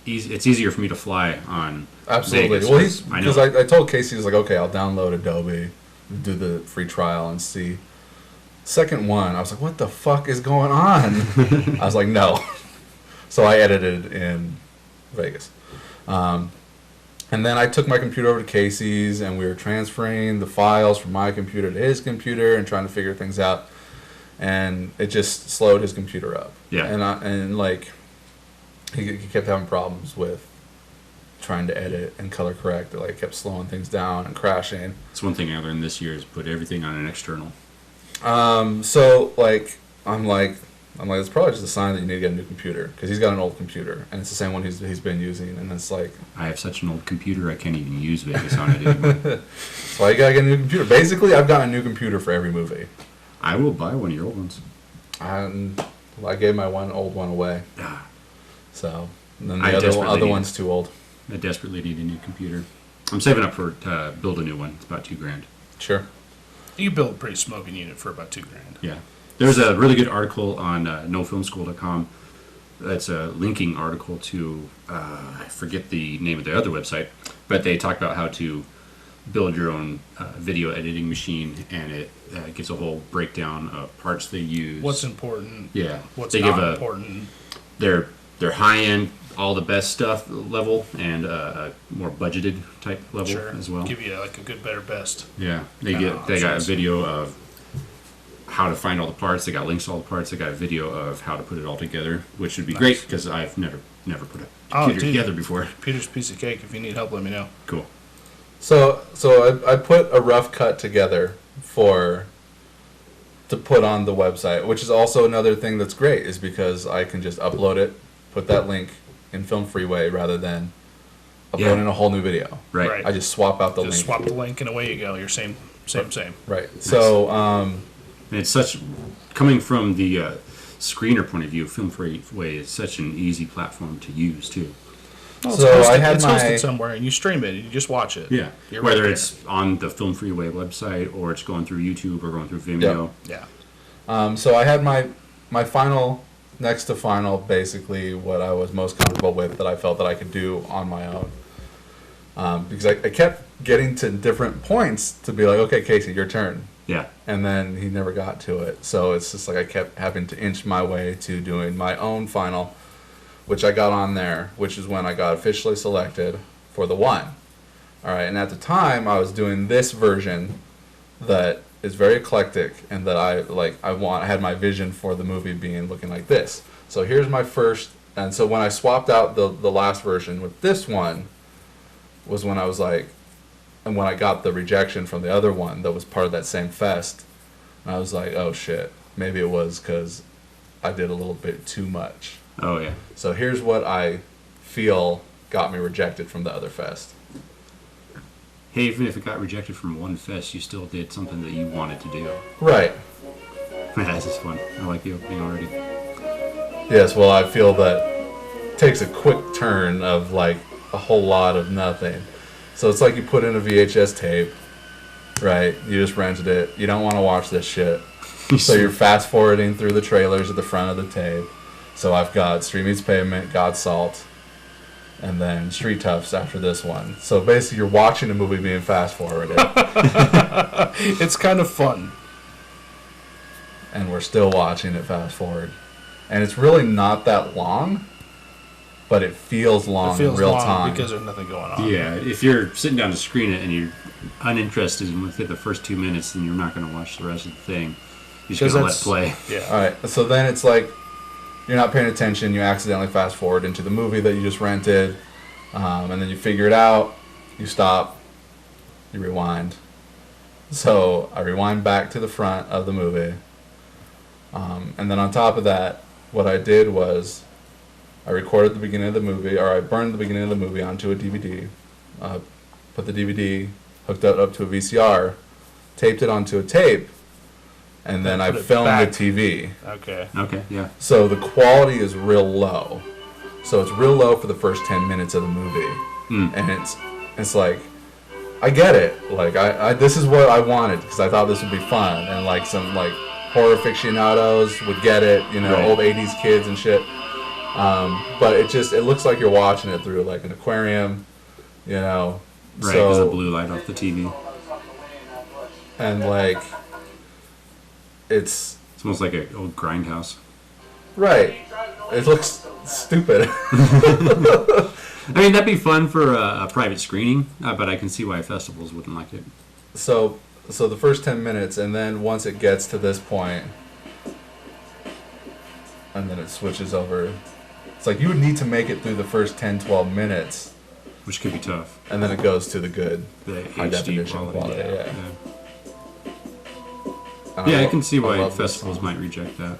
it's easier for me to fly on Absolutely. Vegas, Well, 'cause because I told Casey, he's like, okay, I'll download Adobe, do the free trial, and see. Second one, I was like, what the fuck is going on? I was like, no. So I edited in Vegas. And then I took my computer over to Casey's, and we were transferring the files from my computer to his computer and trying to figure things out. And it just slowed his computer up. Yeah. And like, he kept having problems with trying to edit and color correct. It like kept slowing things down and crashing. It's one thing I learned this year is put everything on an external. So like I'm like it's probably just a sign that you need to get a new computer because he's got an old computer and it's the same one he's been using, and it's like, I have such an old computer I can't even use Vegas on it anymore. so you gotta get a new computer. Basically, I've got a new computer for every movie. I will buy one of your old ones. I gave my old one away. Ah, So and then I the desperately other need- one's too old. I desperately need a new computer. I'm saving up for to build a new one. It's about $2,000. Sure. You build a pretty smoking unit for about $2,000. Yeah. There's a really good article on nofilmschool.com. That's a linking article to, I forget the name of the other website, but they talk about how to build your own video editing machine, and it gives a whole breakdown of parts they use. What's important? Yeah. What's They not give important? their high-end, all the best stuff level, and a more budgeted type level Sure. as well. Give you like a good, better, best. Yeah, they Yeah, got a options. video of how to find all the parts. They got links to all the parts. They got a video of how to put it all together, which would be Nice. great because I've never put a Oh, computer dude. together before. Peter's piece of cake. If you need help, let me know. Cool. So I put a rough cut together to put on the website, which is also another thing that's great, is because I can just upload it, put that link in Film Freeway rather than uploading Yeah. a whole new video. Right. Right. I just swap out the Just link. swap the link and away you go. You're same. Right. So And it's such, coming from the screener point of view, Film Freeway is such an easy platform to use too. Well, So I had it's my- hosted somewhere, and you stream it, and you just watch it. Yeah. You're Whether right there. it's on the Film Freeway website or it's going through YouTube or going through Vimeo. Yeah. so I had my final, next to final, basically what I was most comfortable with that I felt that I could do on my own. Because I kept getting to different points to be like, okay, Casey, your turn. Yeah. And then he never got to it. So it's just like I kept having to inch my way to doing my own final, which I got on there, which is when I got officially selected for the one. All right, and at the time I was doing this version that is very eclectic and that I had my vision for the movie being looking like this. So here's my first, and so when I swapped out the last version with this one was when I was like, and when I got the rejection from the other one that was part of that same fest, and I was like, oh shit, maybe it was because I did a little bit too much. Oh yeah. So here's what I feel got me rejected from the other fest. Hey, even if it got rejected from one fest, you still did something that you wanted to do. Right. That's just fun. I like the opening already. Yes, well, I feel that it takes a quick turn of like a whole lot of nothing. So it's like you put in a VHS tape, right? You just rented it. You don't want to watch this shit. So you're fast forwarding through the trailers at the front of the tape. So I've got Street Meets Pavement, God Salt, and then Street Toughs after this one. So basically you're watching a movie being fast forwarded. It's kind of fun. And we're still watching it fast forward. And it's really not that long, but it feels long It feels in real long time. because there's nothing going on. Yeah, if you're sitting down to screen it and you're uninterested in within the first 2 minutes, then you're not going to watch the rest of the thing. You're just going to let it play. Yeah. All right, so then it's like you're not paying attention. You accidentally fast forward into the movie that you just rented, and then you figure it out. You stop, you rewind, So I rewind back to the front of the movie. And then on top of that, what I did was I recorded the beginning of the movie, or I burned the beginning of the movie onto a DVD, put the DVD, hooked it up to a VCR, taped it onto a tape, and then I put it filmed back. the TV. Okay. Okay, yeah. So the quality is real low. So it's real low for the first 10 minutes of the movie. And it's like, I get it. Like, I this is what I wanted, because I thought this would be fun. And like some like horror aficionados would get it, you know, Right. old 80s kids and shit. But it looks like you're watching it through like an aquarium, you know. Right, because So, the blue light off the TV. and like, it's, It's almost like an old grindhouse. right. It looks stupid. I mean, that'd be fun for a private screening, but I can see why festivals wouldn't like it. So the first 10 minutes, and then once it gets to this point, and then it switches over. It's like you would need to make it through the first 10, 12 minutes, Which could be tough. and then it goes to the good The high HD definition quality. quality. Yeah. Yeah, I can see why love this festivals song. might reject that.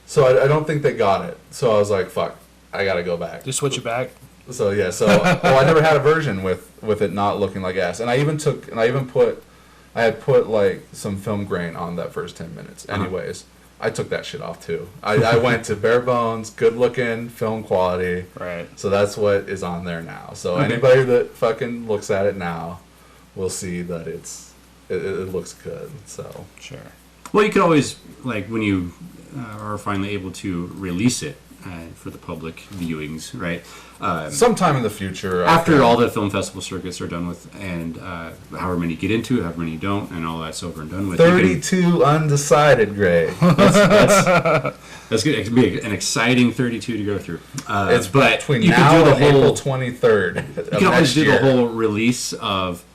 So I don't think they got it. So I was like, fuck, I gotta go back. Just switch it back. So yeah, well, I never had a version with it not looking like ass, and I had put like some film grain on that first 10 minutes. Uh-huh. Anyways, I took that shit off too. I went to bare bones, good looking film quality. Right. So that's what is on there now. So Okay. anybody that fucking looks at it now will see that it looks good. So Sure. Well, you could always, like, when you are finally able to release it for the public viewings, right? sometime in the future, I After think- all the film festival circuits are done with, and however many you get into, however many you don't, and all that's over and done with. you can- 32 undecided, Greg. That's good. It could be an exciting 32 to go through. It's but between you now could do the and whole. April 23rd. You can always do the whole release of.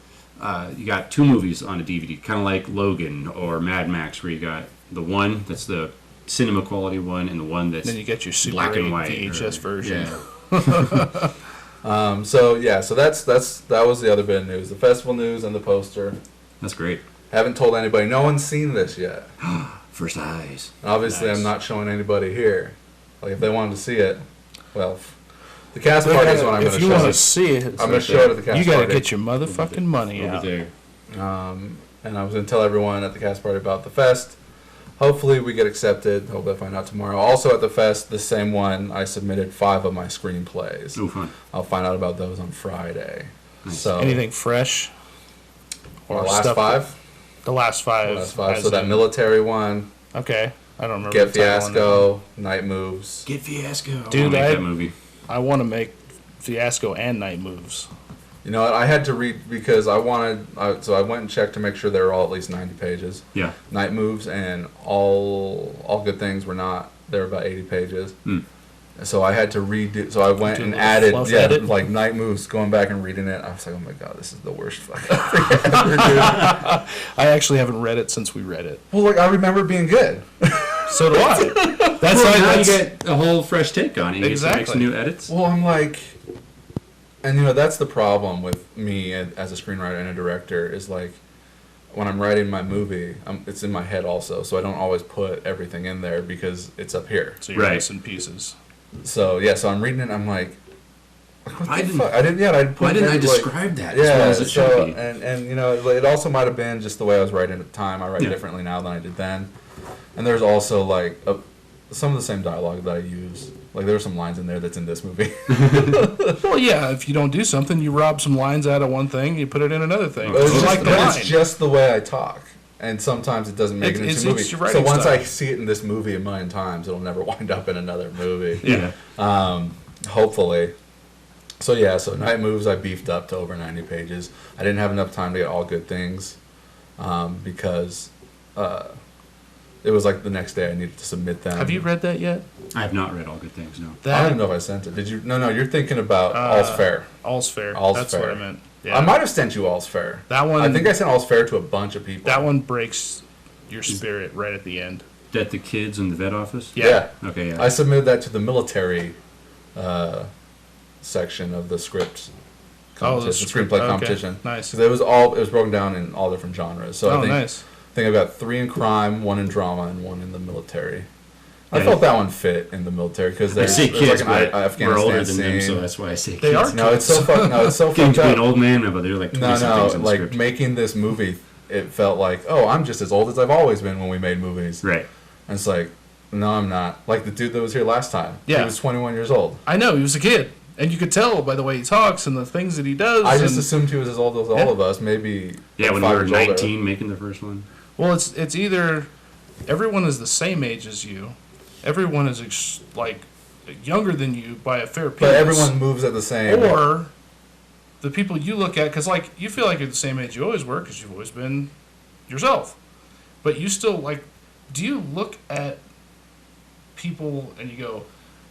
You got two movies on a DVD, kind of like Logan or Mad Max, where you got the one that's the cinema quality one, and the one that's Then you get your Super black 8 and white VHS version. Yeah. So that was the other bit of news. The festival news and the poster. That's great. Haven't told anybody. No one's seen this yet. First eyes. And obviously, Nice. I'm not showing anybody here. Like if they wanted to see it, well, the cast party is what I'm going If to you show. want to see it, I'm going to show it at the cast you got to party. get your motherfucking money Over out. there. And I was going to tell everyone at the cast party about the fest. Hopefully we get accepted. Hope I find out tomorrow. Also at the fest, the same one, I submitted 5 of my screenplays. Ooh, fun. I'll find out about those on Friday. Nice. So Anything fresh? the last stuff- 5? The last five. The last 5. as So that in- military one, Okay. I don't remember. Get the title on that one. Fiasco, Night Moves. Get Fiasco. Dude, I make I- that movie. I want to make Fiasco and Night Moves. You know what? I had to read because I wanted. So I went and checked to make sure they were all at least 90 pages. Yeah. Night Moves and all Good Things were not. They were about 80 pages. Hmm. So I had to redo. So I went Do a and little added, fluff edit? like Night Moves. Going back and reading it, I was like, oh my god, this is the worst fucking thing ever, dude. I actually haven't read it since we read it. Well, like I remember it being good. So do I. That's Well, why now you that's, get a whole fresh take on it. You get to make Exactly. some new edits. Well, I'm like, and you know that's the problem with me as a screenwriter and a director is like, when I'm writing my movie, it's in my head also, so I don't always put everything in there because it's up here. so you're Right. missing pieces. So yeah, so I'm reading it, and I'm like, what I the didn't- fuck? I didn't. Yeah, I put Why it didn't I in, like- describe that as Yeah, well as it so should be? and you know it also might have been just the way I was writing at the time. I write Yeah. differently now than I did then, and there's also like some of the same dialogue that I use. Like there were some lines in there that's in this movie. Well, yeah, if you don't do something, you rob some lines out of one thing, you put it in another thing. But It's it's, like just, the but line. it's just the way I talk, and sometimes it doesn't make it It's- into a it's movie. your So writing once I style. see it in this movie a million times, it'll never wind up in another movie. Yeah. Hopefully. So yeah, so Night Moves I beefed up to over 90 pages. I didn't have enough time to get All Good Things because it was like the next day I needed to submit them. Have you read that yet? I have not read All Good Things, no. I don't even know if I sent it. Did you? No, you're thinking about All's Fair. All's Fair. All's That's Fair. what I meant. Yeah. I might have sent you All's Fair. That one. I think I sent All's Fair to a bunch of people. That one breaks your spirit right at the end. That the kids in the vet office? Yeah. Okay, yeah. I submitted that to the military section of the script competition, screenplay okay. competition. Nice. 'Cause it was broken down in all different genres. So I think I've got 3 in crime, 1 in drama, and 1 in the military. I felt that one fit in the military because I there's say kids, like but Afghanistan we're older than scene. them, so that's why I say kids. They are No, it's so fucked. No, it's so Getting fucked to be an up. old man, but they're like 20 No, somethings in the like script. making this movie, it felt like, oh, I'm just as old as I've always been when we made movies. Right. And it's like, no, I'm not. Like the dude that was here last time. Yeah. He was 21 years old. I know, he was a kid. And you could tell by the way he talks and the things that he does. I just assumed he was as old as all of us. Maybe. Yeah, like when we 5 were years older. 19 making the first one. Well, it's either everyone is the same age as you, everyone is like younger than you by a fair piece. But everyone moves at the same. Or the people you look at, because like you feel like you're the same age you always were, because you've always been yourself. But you still like, do you look at people and you go,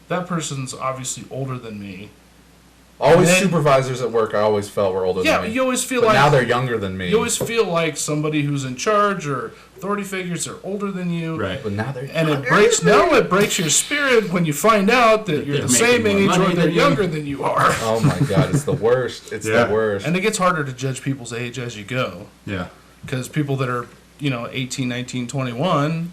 that person's obviously older than me? Always then- supervisors at work I always felt were older Yeah, than me. you always feel But like now they're younger than me. you always feel like somebody who's in charge or authority figures are older than you. Right. But now they're And younger it breaks than me. it breaks your spirit when you find out that you're they're the same making more age or money they're than you. younger than you are. Oh my god, it's the worst. It's Yeah. the worst. And it gets harder to judge people's age as you go. Yeah. Because people that are, 18, 19, 21,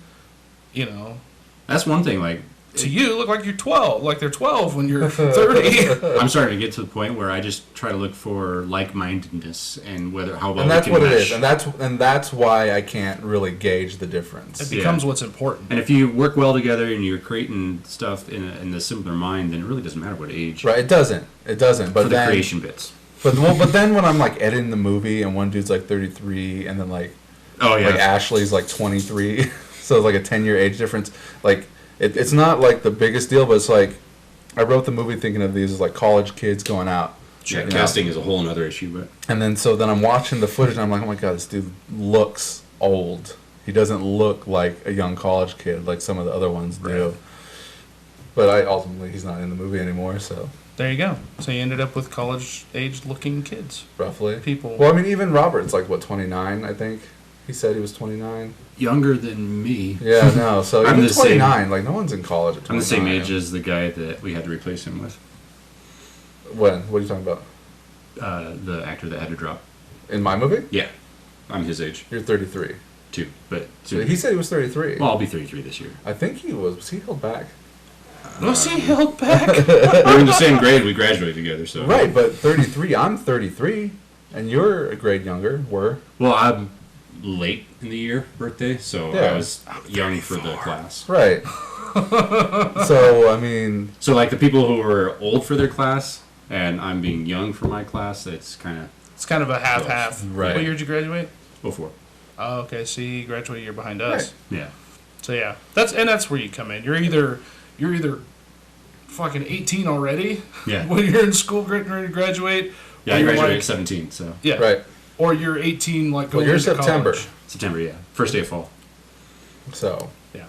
That's one thing, like, to you look like you're 12. Like they're 12 when you're 30. I'm starting to get to the point where I just try to look for like-mindedness and how well And that's we can what it mesh. is. And that's why I can't really gauge the difference. It becomes what's important. And if you work well together and you're creating stuff in a similar mind, then it really doesn't matter what age. Right, it doesn't. But For the then creation bits. but then when I'm like editing the movie and one dude's like 33 and then like Oh yeah. like Ashley's like 23, so it's like a 10-year age difference. Like it's not like the biggest deal, but it's like I wrote the movie thinking of these as like college kids going out. Yeah, you know? casting is a whole another issue, but And then I'm watching the footage and I'm like, oh my god, this dude looks old. He doesn't look like a young college kid like some of the other ones do. Right. But ultimately he's not in the movie anymore, so There you go. So you ended up with college-aged looking kids. roughly. People. Well, I mean, even Robert's like what 29, I think. He said he was 29. younger than me. Yeah, no. So I'm even the same. 29, like no one's in college at 29. I'm the same age as the guy that we had to replace him with. When? What are you talking about? The actor that had to drop. In my movie? Yeah, I'm his age You're 33. too. But So he said he was 33. well, I'll be 33 this year. I think he was. Was he held back? Was he held back? We're in the same grade. We graduated together. So Right, but 33. I'm 33, and you're a grade younger. Well, I'm late in the year birthday, so Yeah. I was young for the class. Right. So, I mean, So like the people who were old for their class, and I'm being young for my class. It's kind of It's kind of a half-half. Right. What year did you graduate? 04. Oh, okay. So you graduated a year behind us. Right. Yeah. So yeah, that's where you come in. You're either fucking 18 already Yeah. when you're in school getting ready to graduate. Yeah, or I you're graduated like- at 17, so Yeah. right. Or you're 18, like Well, going you're into September. college. September. Yeah, first day of fall. So, Yeah.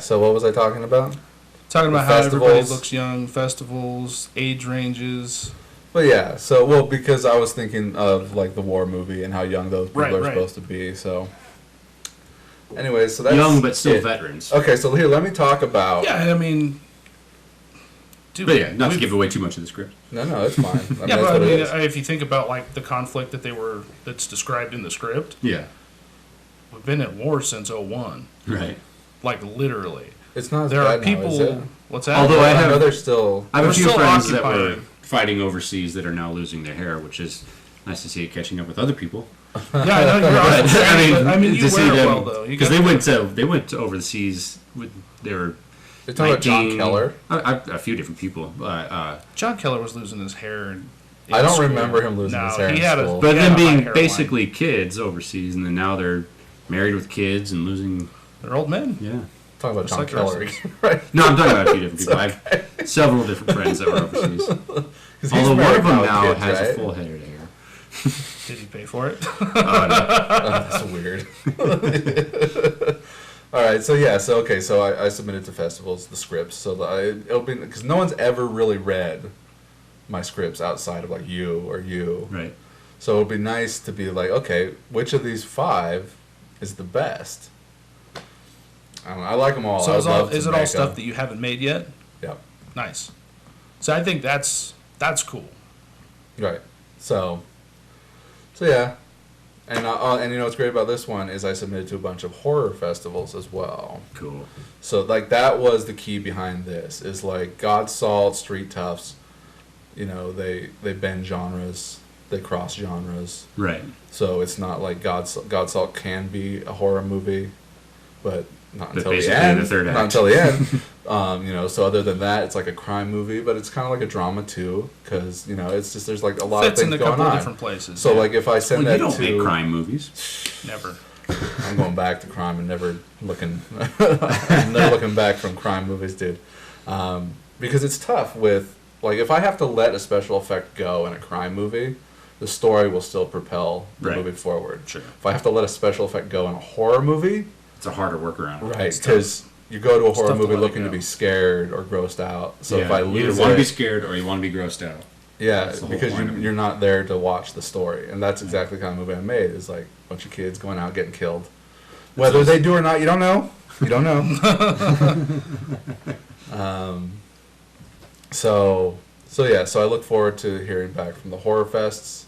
So what was I talking about? Talking about The how everybody festivals. looks young, festivals, age ranges. But yeah, because I was thinking of like the war movie and how young those people are supposed to be. So, anyways, so that's Young but still it. veterans. Okay, so here, let me talk about. Yeah, I mean, dude, But yeah, not to we've- give away too much of the script. No, it's fine. I mean, Yeah, that's but I what it mean, is. if you think about like the conflict that's described in the script, Yeah. we've been at war since '01, Right. like literally. It's not as There are bad now, is it? people. What's that? Although I have- know they're still. I have We're a few still friends that were occupying. fighting overseas that are now losing their hair, which is nice to see it catching up with other people. Yeah, I know you're But, right. I mean, you to see wear it them well though. You because got- they went to overseas with their. You're talking about John 19 Keller. A few different people, John Keller was losing his hair. In I don't school. remember him losing his hair he in had school. but he them had a high being hairline. basically kids overseas, and then now they're married with kids and losing. They're old men. Yeah. Talking about Just John like the rest Keller, of us. right? No, I'm talking about a few different people. I have several different friends that were overseas. 'Cause he's Although one married of them with now kids, has right? a full head of hair. Did he pay for it? Oh, that's weird. All right, so I submitted to festivals the scripts, so it'll be because no one's ever really read my scripts outside of like you. Right. So it'll be nice to be like, okay, which of these 5 is the best? I don't know, I like them all. So I'd love to is it all make stuff them. that you haven't made yet? Yep. Nice. So I think that's cool. Right. So yeah. And you know what's great about this one is I submitted to a bunch of horror festivals as well. Cool. So like that was the key behind this is like God Salt, Street Toughs, you know, they bend genres, they cross genres. Right. So it's not like God Salt can be a horror movie, but not until the basically end. the third act. Not until the end. You know, so other than that, it's like a crime movie, but it's kind of like a drama too, because you know, it's just there's like a lot Fits of in things a going couple on. of different places. So like if I send Well, you that don't to make crime movies. Never. I'm going back to crime and never looking never looking back from crime movies, dude. Because it's tough with like if I have to let a special effect go in a crime movie, the story will still propel the Right. movie forward. Sure. If I have to let a special effect go in a horror movie, It's a harder workaround. right? Because you go to a horror tough to movie let it looking to go. be scared or grossed out. So Yeah, if I you lose either want to be it, scared or you want to be grossed out. yeah, That's the whole because point of it. you're not there to watch the story, and that's exactly the kind of movie I made. Is like a bunch of kids going out getting killed, whether they do or not, you don't know. You don't know. So yeah, so I look forward to hearing back from the horror fests,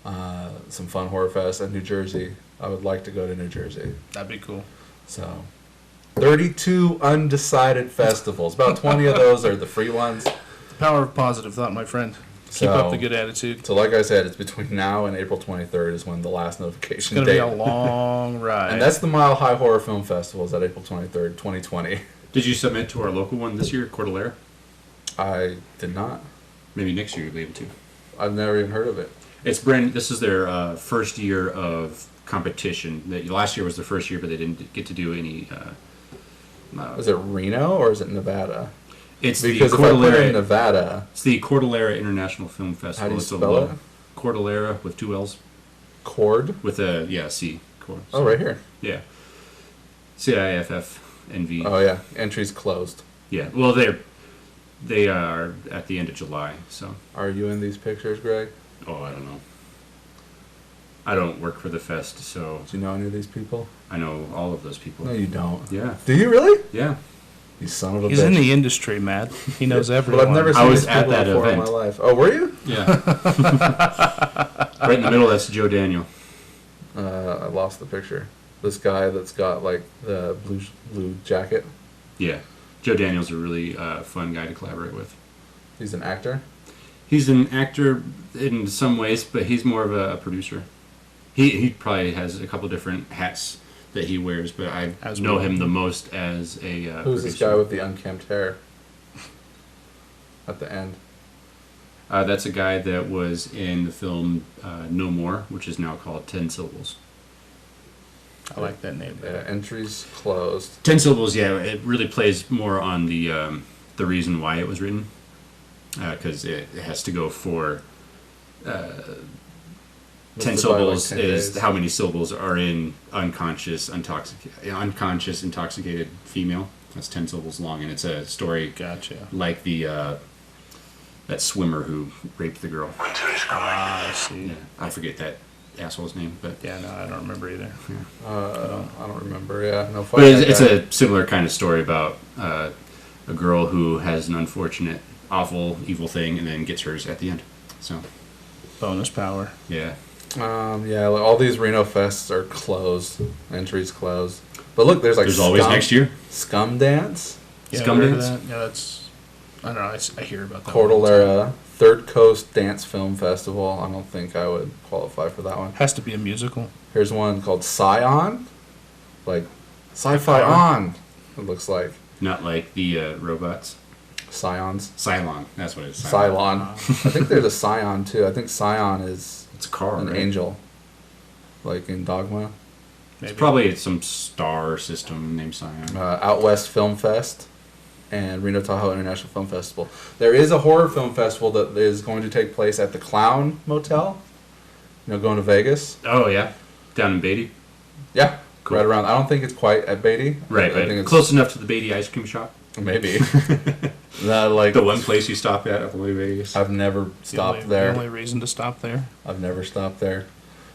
some fun horror fests in New Jersey. I would like to go to New Jersey. That'd be cool. So, 32 undecided festivals. About 20 of those are the free ones. The power of positive thought, my friend. Keep So- up the good attitude. So, like I said, it's between now and April 23rd is when the last notification It's gonna date. be a long ride. And that's the Mile High Horror Film Festival is at April 23rd, 2020. Did you submit to our local one this year, Cordillera? I did not. Maybe next year you'll be able to. I've never even heard of it. It's brand. This is their first year of competition. Last year was the first year, but they didn't get to do any. Is it Reno or is it Nevada? It's Because the if I put in Cordillera. Nevada, It's the Cordillera International Film Festival. how do you It's a spell it? Cordillera with two L's Cord? with a C. Cord. Oh, right here. Yeah. CIFFNV. Oh, yeah. Entries closed. Yeah. Well, they are at the end of July. So. Are you in these pictures, Greg? Oh, I don't know. I don't work for the fest, so Do you know any of these people? I know all of those people. No, you don't. Yeah. Do you really? Yeah. You son of a He's bitch. in the industry, Matt. He knows everyone. But I've never I seen was these at people that before in my event. life. Oh, were you? Yeah. Right in the middle, that's Joe Daniel. I lost the picture. This guy that's got like the blue jacket. Yeah. Joe Daniel's a really fun guy to collaborate with. He's an actor. He's an actor in some ways, but he's more of a producer. He probably has a couple different hats that he wears, but I As know well. him the most as a Who's this producer. guy with the unkempt hair? At the end. That's a guy that was in the film No More, which is now called 10 Syllables. I like that name. Yeah, entries closed. 10 Syllables, yeah, it really plays more on the reason why it was written, because it has to go for 10 syllables 10 is days. how many syllables are in unconscious, intoxicated female. That's 10 syllables long, and it's a story Gotcha. like the that swimmer who raped the girl. Ah, I see. Yeah, I forget that asshole's name, but Yeah, no, I don't remember either. I don't remember. Yeah, no. but it's a similar kind of story about a girl who has an unfortunate, awful, evil thing, and then gets hers at the end. So Bonus power. yeah, Yeah, like, all these Reno fests are closed. Entries closed. But look, there's like there's always next year. Scum Dance, Yeah, Scum heard of Dance? that? Yeah, that's. I don't know. I hear about that. Cordillera, Third Coast Dance Film Festival. I don't think I would qualify for that one. Has to be a musical. Here's one called Scion, like sci-fi on. It looks like Not like the robots. Scions. Cylon, that's what it is. Cylon. I think there's a Scion too. I think Scion is It's a car, an right? angel, like in Dogma. Maybe. It's probably some star system named Cyan. Out West Film Fest and Reno Tahoe International Film Festival. There is a horror film festival that is going to take place at the Clown Motel. You know, going to Vegas. Oh yeah, down in Beatty. Yeah, Cool. right around. I don't think it's quite at Beatty. Right, I think right. it's Close enough to the Beatty ice cream shop. maybe. Not like The one place you stop at the way Vegas. I've never The stopped only- there. The only reason to stop there. I've never stopped there.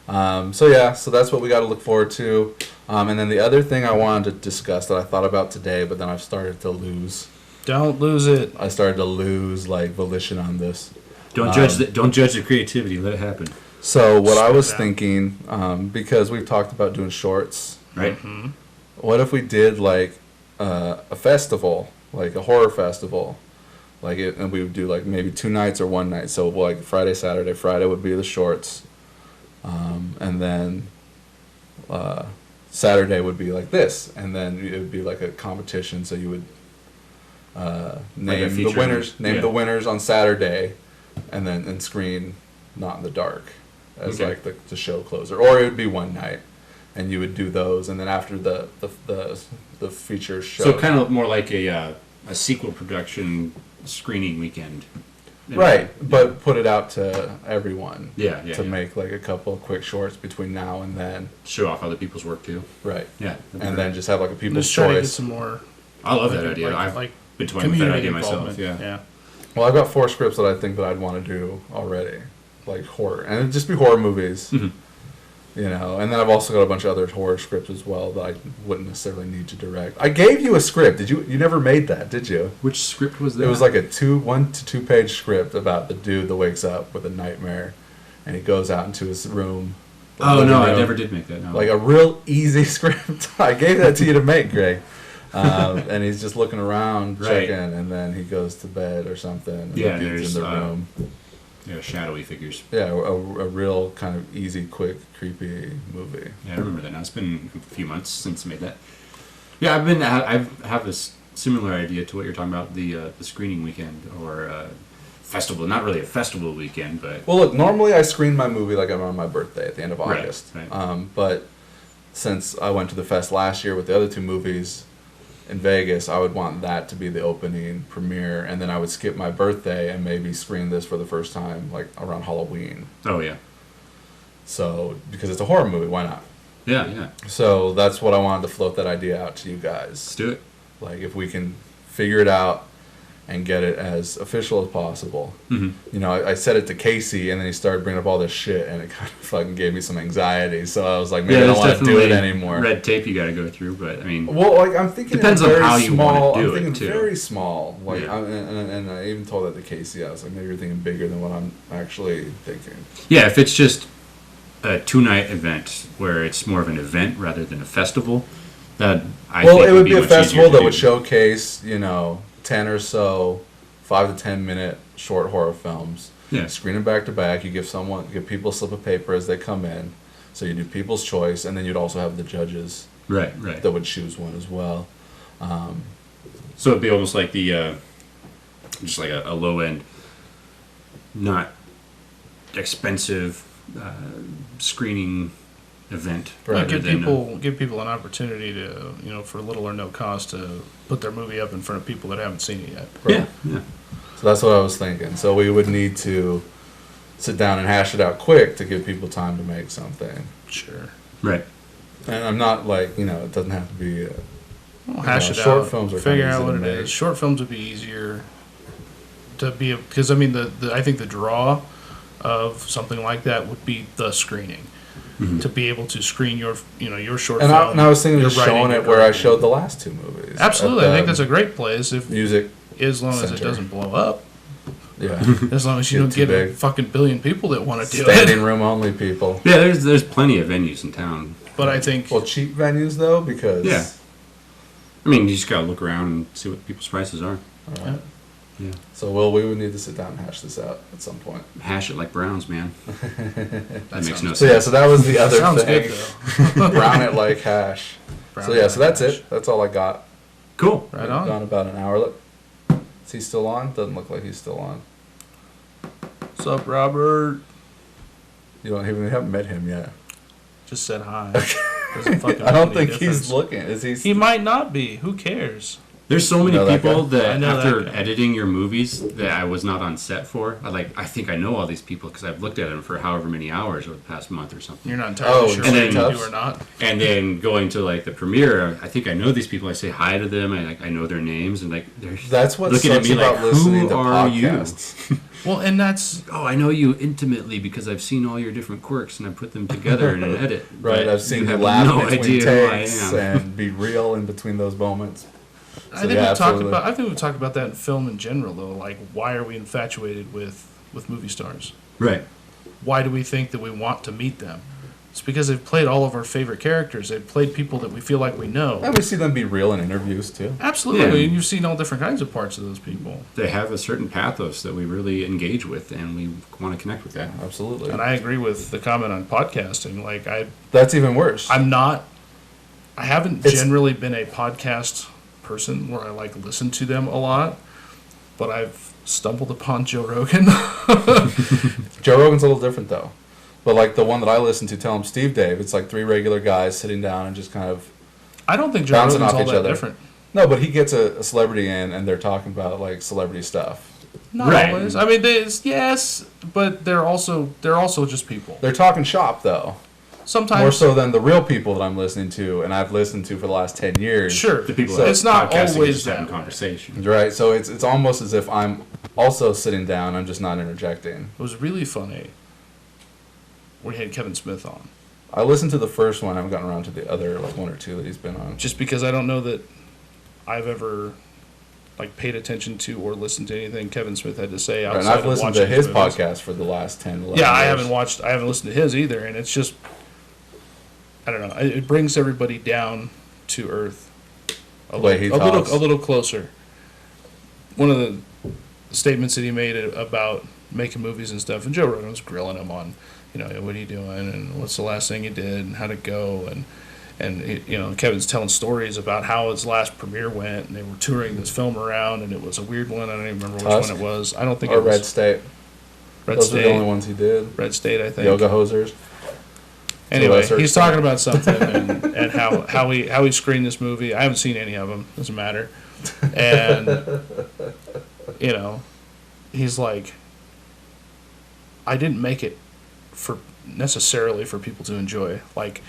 So yeah, so that's what we got to look forward to. And then the other thing I wanted to discuss that I thought about today, but then I've started to lose. Don't lose it. I started to lose like volition on this. Don't judge the creativity. Let it happen. So what I was Straight thinking, because we've talked about doing shorts, Right. what if we did like a festival, like a horror festival, and we would do like maybe 2 nights or 1 night. So like Friday, Saturday. Friday would be the shorts, and then Saturday would be like this, and then it would be like a competition. So you would name the winners, the winners on Saturday, and then screen Not in the Dark as like the show closer, or it would be 1 night, and you would do those, and then after the feature show. So kind of more like a sequel production screening weekend. Right, but put it out to everyone. Yeah. Make like a couple of quick shorts between now and then. Show off other people's work too. Right. Yeah. And then just have like a people's Just try to get choice. some more. I love that idea. I've been toying with that idea myself. Yeah. Well, I've got 4 scripts that I think that I'd want to do already, like horror, and it'd just be horror movies. Mhm. You know, and then I've also got a bunch of other horror scripts as well that I wouldn't necessarily need to direct. I gave you a script. Did you? You never made that, did you? Which script was that? It was like a 1 to 2 page script about the dude that wakes up with a nightmare, and he goes out into his room. Oh no, I room. never did make that. No. Like a real easy script. I gave that to you to make, Greg. And he's just looking around, Right. checking, and then he goes to bed or something. And Yeah, the dude's there's, in the room. shadowy figures. Yeah, a real kind of easy, quick, creepy movie. Yeah, I remember that now. It's been a few months since I made that. Yeah, I have this similar idea to what you're talking about, the screening weekend or festival. Not really a festival weekend, but Well, look, normally I screen my movie like I'm on my birthday at the end of Right, August. right. But since I went to the fest last year with the other 2 movies in Vegas, I would want that to be the opening premiere, and then I would skip my birthday and maybe screen this for the first time like around Halloween. oh yeah, So, because it's a horror movie, why not? yeah. So that's what I wanted to float that idea out to you guys. Let's do it. Like, if we can figure it out and get it as official as possible. Mm-hmm. You know, I said it to Casey, and then he started bringing up all this shit, and it kind of fucking gave me some anxiety. So I was like, maybe I don't want to do it anymore. Red tape you got to go through, but I mean, Well, like, I'm thinking Depends in on very how you small. wanna do I'm thinking it, too. very small. Like, Yeah. and I even told that to Casey. I was like, maybe you're thinking bigger than what I'm actually thinking. yeah, if it's just a 2-night event where it's more of an event rather than a festival, that I think It would be a much festival easier to that would do. showcase, 10 or so 5 to 10 minute short horror films. Yeah. Screen them back to back. You give people a slip of paper as they come in. So you do people's choice, and then you'd also have the judges Right. that would choose one as well. So it'd be almost like the, just like a low end, not expensive screening event. Right. rather than, Give people an opportunity to, for little or no cost, to put their movie up in front of people that haven't seen it yet. Yeah. So that's what I was thinking. So we would need to sit down and hash it out quick to give people time to make something. Sure. Right. And I'm not like, it doesn't have to be... We'll hash it short out. films are Figure kinda out easy what to it make. is. Short films would be easier to be because I think the draw of something like that would be the screening. To be able to screen your short And film. I was thinking of your writing, showing your it where I directing. showed the last 2 movies. Absolutely, At I think the that's a great place music. as long as it center. doesn't blow up. Yeah. As long as you Get don't too get a big. fucking billion people that want to do Standing it. room only people. Yeah, there's plenty of venues in town. But I think Well, cheap venues though, because Yeah. I mean, you just gotta look around and see what people's prices are. All right. Yeah. So we would need to sit down and hash this out at some point. Hash it like Browns, man. That makes no sounds- So yeah, sense. so that was the other sounds thing. good though. Brown it like hash. So yeah, so that's it. That's all I got. Cool. Right We've on. gone about an hour. Look, is he still on? Doesn't look like he's still on. What's up, Robert? You haven't met him yet. Just said hi. Doesn't fucking I don't make any think difference. he's looking. Is he? He might not be. Who cares? There's so many know that people guy? I that know after that guy. editing your movies that I was not on set for. I think I know all these people because I've looked at them for however many hours over the past month or something. You're not entirely sure and whether then- you do or not. And then going to like the premiere, I think I know these people. I say hi to them. I know their names, and like they're That's what looking at sucks me about like, listening who to are podcasts. Well, and that's you? Oh, I know you intimately because I've seen all your different quirks and I put them together in an edit. Right, But I've seen you you have laugh no between idea who I takes am. and be real in between those moments. I So, think yeah, we've talked absolutely. about. I think we've talked about that in film in general, though. Like, why are we infatuated with with movie stars? Right. Why do we think that we want to meet them? It's because they've played all of our favorite characters. They've played people that we feel like we know. And we see them be real in interviews too. Absolutely. Yeah. And you've seen all different kinds of parts of those people. They have a certain pathos that we really engage with, and we want to connect with that. Absolutely. And I agree with the comment on podcasting. Like That's even worse. I haven't generally been a podcast person where I like listen to them a lot, but I've stumbled upon Joe Rogan. Joe Rogan's a little different though. But like the one that I listen to, Tell 'em Steve Dave, it's like 3 regular guys sitting down and just kind of I don't think Joe bouncing Rogan's off all each that other. different. No, but he gets a celebrity in and they're talking about like celebrity stuff. Not Right. always. I mean, yes, but they're also just people. They're talking shop though. Sometimes More so than the real people that I'm listening to and I've listened to for the last 10 years. Sure, The people So that it's not podcasting always just having that way. conversation. Right, so it's almost as if I'm also sitting down, I'm just not interjecting. It was really funny. We had Kevin Smith on, I listened to the first one, I haven't gotten around to the other like 1 or 2 that he's been on. just because I don't know that I've ever like paid attention to or listened to anything Kevin Smith had to say Right, outside and I've of listened to watching his movies. podcast for the last 10, 11 Yeah, I years. haven't listened to his either, and it's just, I don't know, it brings everybody down to earth a The way he little, talks. a little closer. One of the statements that he made about making movies and stuff, and Joe Rogan was grilling him on, what are you doing, and what's the last thing you did, and how'd it go, and Kevin's telling stories about how his last premiere went, and they were touring this film around, and it was a weird one. I don't even remember which Tusk? one it was. I don't think Or it was Red State. Red Those State. are the only ones he did. Red State, I think. Yoga Hosers. Anyway, lesser he's extent. talking about something and how he screened this movie. I haven't seen any of them. Doesn't matter. And he's like, I didn't make it necessarily for people to enjoy. Like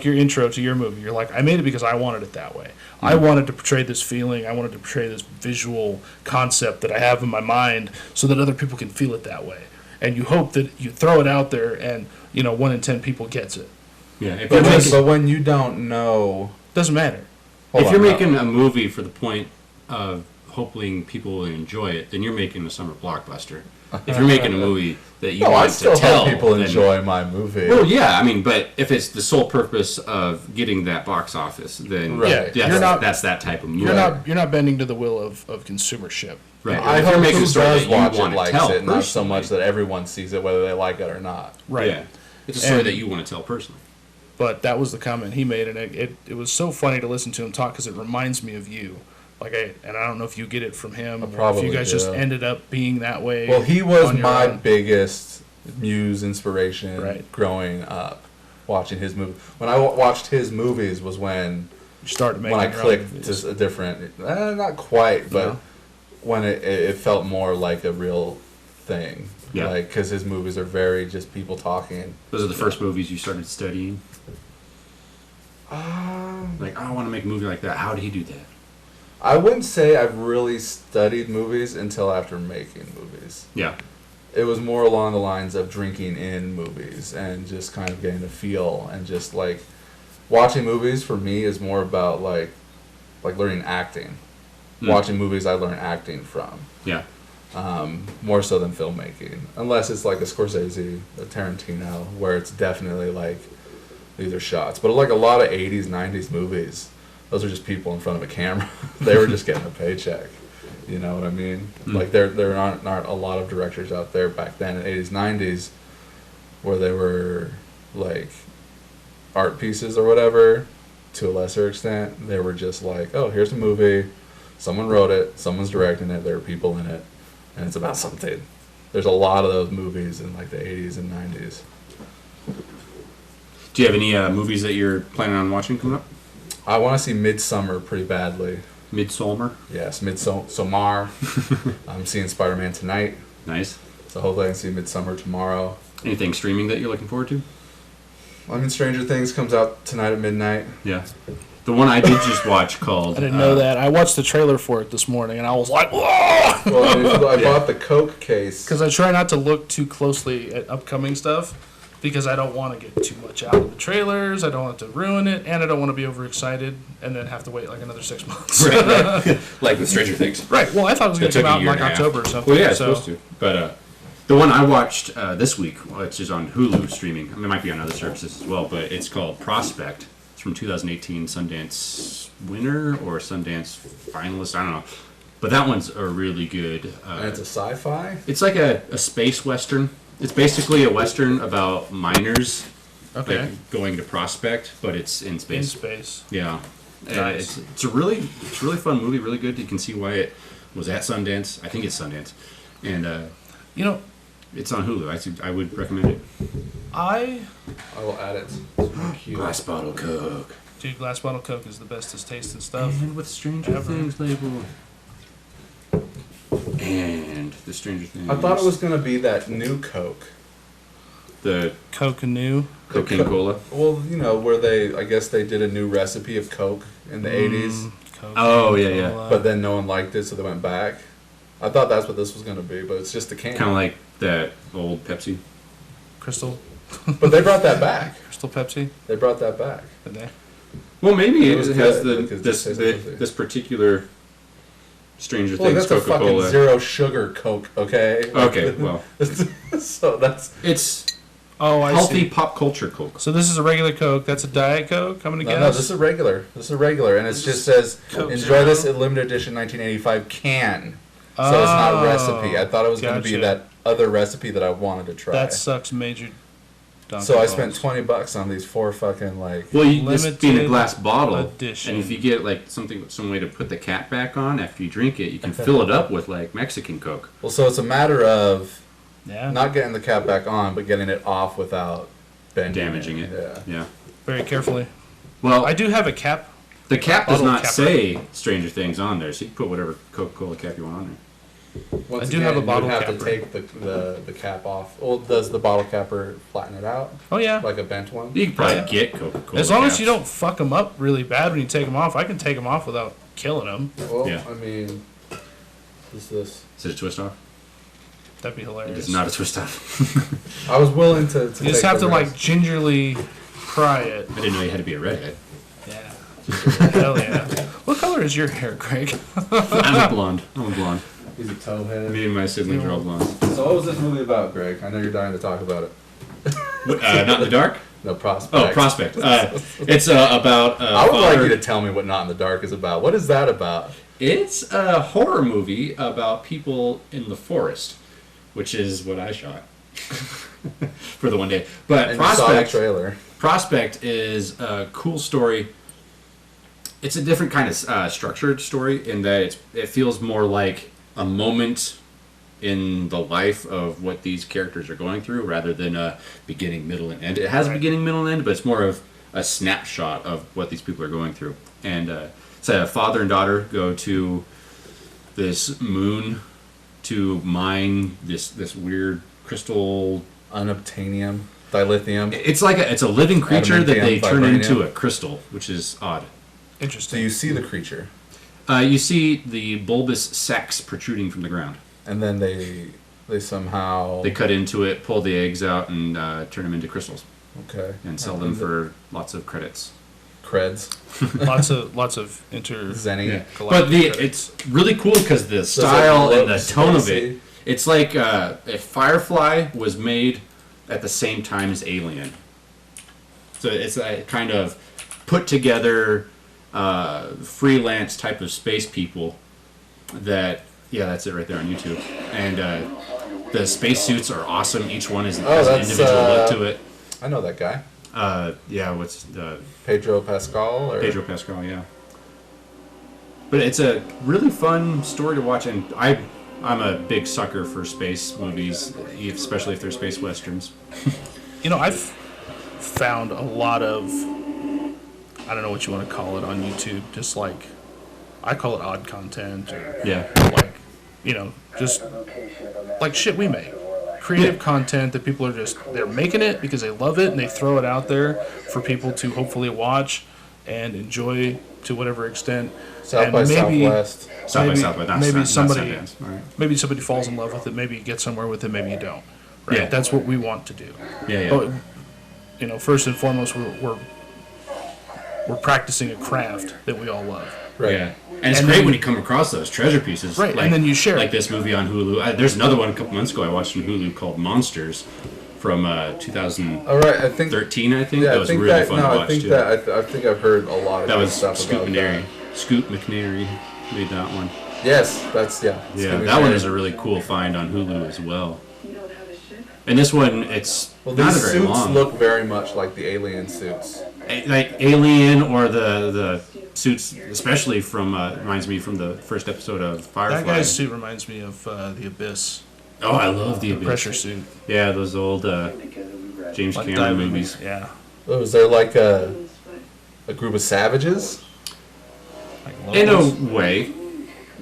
your intro to your movie, you're like, I made it because I wanted it that way. I wanted to portray this feeling. I wanted to portray this visual concept that I have in my mind, so that other people can feel it that way. And you hope that you throw it out there, and 1 in 10 people gets it. Yeah, if But you're, when, making, but when you don't know... Doesn't matter. Hold if on, you're no. making a movie for the point of hoping people will enjoy it, then you're making a summer blockbuster. If you're making a movie that you No, I want still to tell, hope people then- enjoy my movie. Well, yeah, I mean, but if it's the sole purpose of getting that box office, then Right. Yeah, you're not- that's that type of movie. You're not bending to the will of consumership. Right. I If you're hope making who a story does that you watch want it to likes tell it, not so personally. much that everyone sees it, whether they like it or not. Right. Yeah. It's a story And- that you want to tell personally. But that was the comment he made, and it was so funny to listen to him talk because it reminds me of you. And I don't know if you get it from him, or if probably you guys just do. ended up being that way. Well, he was on your my own. biggest muse inspiration Right. growing up, watching his movie. When I watched his movies was when You started making when I your own clicked movies. to a different, not quite, but No. when it felt more like a real thing. Yeah. Like, because his movies are very just people talking. Those are the first movies you started studying. Like, I want to make a movie like that. How did he do that? I wouldn't say I've really studied movies until after making movies. Yeah. It was more along the lines of drinking in movies and just kind of getting a feel and just like watching movies for me is more about like learning acting. Mm. Watching movies I learn acting from. Yeah. More so than filmmaking. Unless it's like a Scorsese, a Tarantino, where it's definitely like these are shots. But like a lot of 80s, 90s movies, those are just people in front of a camera. They were just getting a paycheck. You know what I mean? Mm. Like there aren't a lot of directors out there back then in 80s, 90s where they were like art pieces or whatever to a lesser extent. They were just like, oh, here's a movie. Someone wrote it. Someone's directing it. There are people in it. And it's about something. There's a lot of those movies in like the 80s and 90s. Do you have any movies that you're planning on watching coming up? I want to see Midsummer pretty badly. Midsommar. Yes, Midsommar. I'm seeing Spider-Man tonight, Nice. so hopefully I can see Midsummer tomorrow. Anything streaming that you're looking forward to? I mean, Stranger Things comes out tonight at midnight. Yeah. The one I did just watch called... I didn't know that. I watched the trailer for it this morning, and I was like, whoa! Well, I Yeah. bought the Coke case. Because I try not to look too closely at upcoming stuff, because I don't want to get too much out of the trailers, I don't want to ruin it, and I don't want to be overexcited and then have to wait like another 6 months. Right. Like with Stranger Things. Right. Well, I thought it was going It to took come a out in year like and a half. October or something. Well, yeah, it's so supposed to. But The one I watched this week, which is on Hulu streaming. I mean, it might be on other services as well, but it's called Prospect. It's from 2018 Sundance winner or Sundance finalist. I don't know. But that one's a really good. And it's a sci-fi? It's like a space western. It's basically a western about miners like, going to Prospect, but it's in space. In space. Yeah. Nice. It's a really fun movie, really good. You can see why it was at Sundance. I think it's Sundance. And You know, it's on Hulu. I would recommend it. I will add it. It's cute. Glass bottle Coke. Dude, glass bottle Coke is the bestest tasting stuff. And with Stranger Ever. Things label. And the Stranger Things. I thought it was going to be that new Coke. the Coke and new. Cocaine Cola. Well, where I guess they did a new recipe of Coke in the 80s, Coke Oh, and yeah, yeah. Cola. but then no one liked it, so they went back. I thought that's what this was going to be, but it's just a can. Kind of like that old Pepsi. Crystal But they brought that back. Pepsi. They brought that back. Did they? Well, maybe It it was has good, because this particular Stranger Well, Things that's a fucking Coca-Cola. zero sugar Coke, okay? Okay, well, So that's... it's Oh, I healthy see. pop culture Coke. So this is a regular Coke. That's a Diet Coke. I'm gonna No, guess. no, this is regular. And it just says, Coke enjoy Zero. this limited edition 1985 can. So it's not a recipe. I thought it was going to be gotcha. that other recipe that I wanted to try. That sucks, major. Donkey So I balls. spent $20 on these 4 fucking like... Well, you this being a Limited glass bottle, edition. and if you get like some way to put the cap back on after you drink it, you can fill it up with like Mexican Coke. Well, so it's a matter of Yeah. not getting the cap back on, but getting it off without bending Damaging it. Yeah. Yeah. Very carefully. Well, I do have a cap. the cap does bottle not capper. say Stranger Things on there, so you can put whatever Coca-Cola cap you want on there. Once I do have a again, bottle you would have capper. to take the cap off. Well, does the bottle capper flatten it out? Oh yeah. Like a bent one? You can probably Yeah. get Coca-Cola. As long as caps. you don't fuck them up really bad when you take them off, I can take them off without killing them. Well, Yeah. I mean... What's this? Is it a twist off? That'd be It hilarious. is not a twist off. I was willing to You just take have the to like risk. gingerly pry it. I didn't know you had to be a redhead. Yeah. Hell yeah. What color is your hair, Greg? I'm a blonde. He's a towhead. Me and my siblings are all blonde. So what was this movie about, Greg? I know you're dying to talk about it. Not in the dark? No, Prospect. Oh, Prospect. It's about. I would like father- you to tell me what Not in the Dark is about. What is that about? It's a horror movie about people in the forest, which is what I shot for the one day. But And you saw the Prospect, trailer. Prospect is a cool story. It's a different kind of structured story in that it feels more like a moment in the life of what these characters are going through rather than a beginning, middle, and end. It has a beginning, middle, and end, but it's more of a snapshot of what these people are going through. And it's a father and daughter go to this moon to mine this weird crystal. Unobtainium. Dilithium. It's like it's a living creature that they Adamantium, turn into vibranium. a crystal, which is odd. So Interesting. you see the creature, You see the bulbous sacs protruding from the ground. and then they somehow... They cut into it, pull the eggs out, and turn them into crystals, Okay. and sell them for lots of credits. Creds. lots of inter. Zenny. But it's really cool because the style and the tone of it. It's like if Firefly was made at the same time as Alien. So it's a kind of put together freelance type of space people that, yeah, that's it right there on YouTube. And the spacesuits are awesome. Each one has an that's, individual look to it. I know that guy. Yeah, what's the Pedro Pascal? Or... Pedro Pascal, yeah. But it's a really fun story to watch, and I'm a big sucker for space movies, especially if they're space westerns. You know, I've found a lot of, I don't know what you want to call it on YouTube, just like, I call it odd content, or Yeah. like, just like shit we make. Creative content that people are they're making it because they love it and they throw it out there for people to hopefully watch and enjoy to whatever extent. South And by maybe- Southwest. South by Southwest. Not, maybe not somebody- Sundance. All right. Maybe somebody falls in love with it, maybe you get somewhere with it, maybe you don't. Right? Yeah. That's what we want to do. Yeah. But, first and foremost, we're practicing a craft that we all love. Right. Yeah. And it's And great then- when you come across those treasure pieces. Right, and then you share it. Like this movie on Hulu. There's another one a couple months ago I watched on Hulu called Monsters from 2013, All right, I think. I think. Yeah, That I was think really that. fun No, to I watch, think too. that. I think I've heard a lot of That good was stuff Scoot about McNairy. that. Scoot McNairy made that one. Yes, that's Yeah, that one is a really cool find on Hulu as well. And this one, it's Well, not these very suits long. look very much like the alien suits. Like Alien or the suits, especially from reminds me from the first episode of Firefly. That guy's suit reminds me of the Abyss. Oh, I love the Abyss. Pressure suit. Yeah, those old James Like Cameron diving. movies. Yeah. Oh, is there like a group of savages? Like In a locals. way,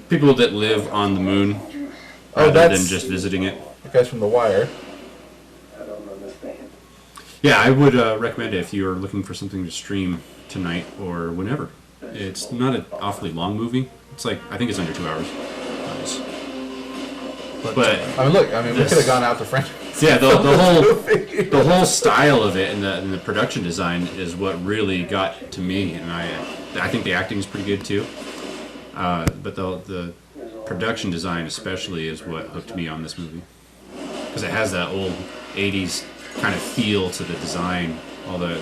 people that live on the moon Oh, rather that's than just visiting it. the guys from The Wire. Yeah, I would recommend it if you're looking for something to stream tonight or whenever. It's not an awfully long movie. It's like, I think it's under 2 hours. Nice. But I mean, look. I mean, we This- could have gone out to French. yeah, the whole style of it and the production design is what really got to me, and I think the acting is pretty good too. But the production design especially is what hooked me on this movie, because it has that old '80s kind of feel to the design, all the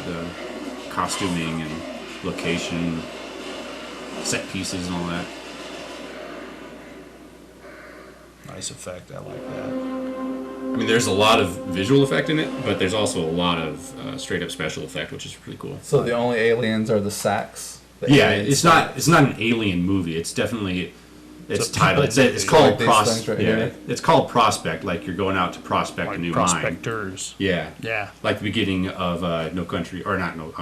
costuming and location, set pieces and all that. Nice effect. I like that. I mean, there's a lot of visual effect in it, but there's also a lot of straight up special effect, which is pretty cool. So the only aliens are the sacks. The Yeah, aliens. it's not an alien movie. It's definitely it's a titled. people It's movie. called Like these things right yeah. here. It's called Prospect. Like you're going out to prospect Like a new mine. prospectors. Yeah, Yeah. like the beginning of No Country or not No.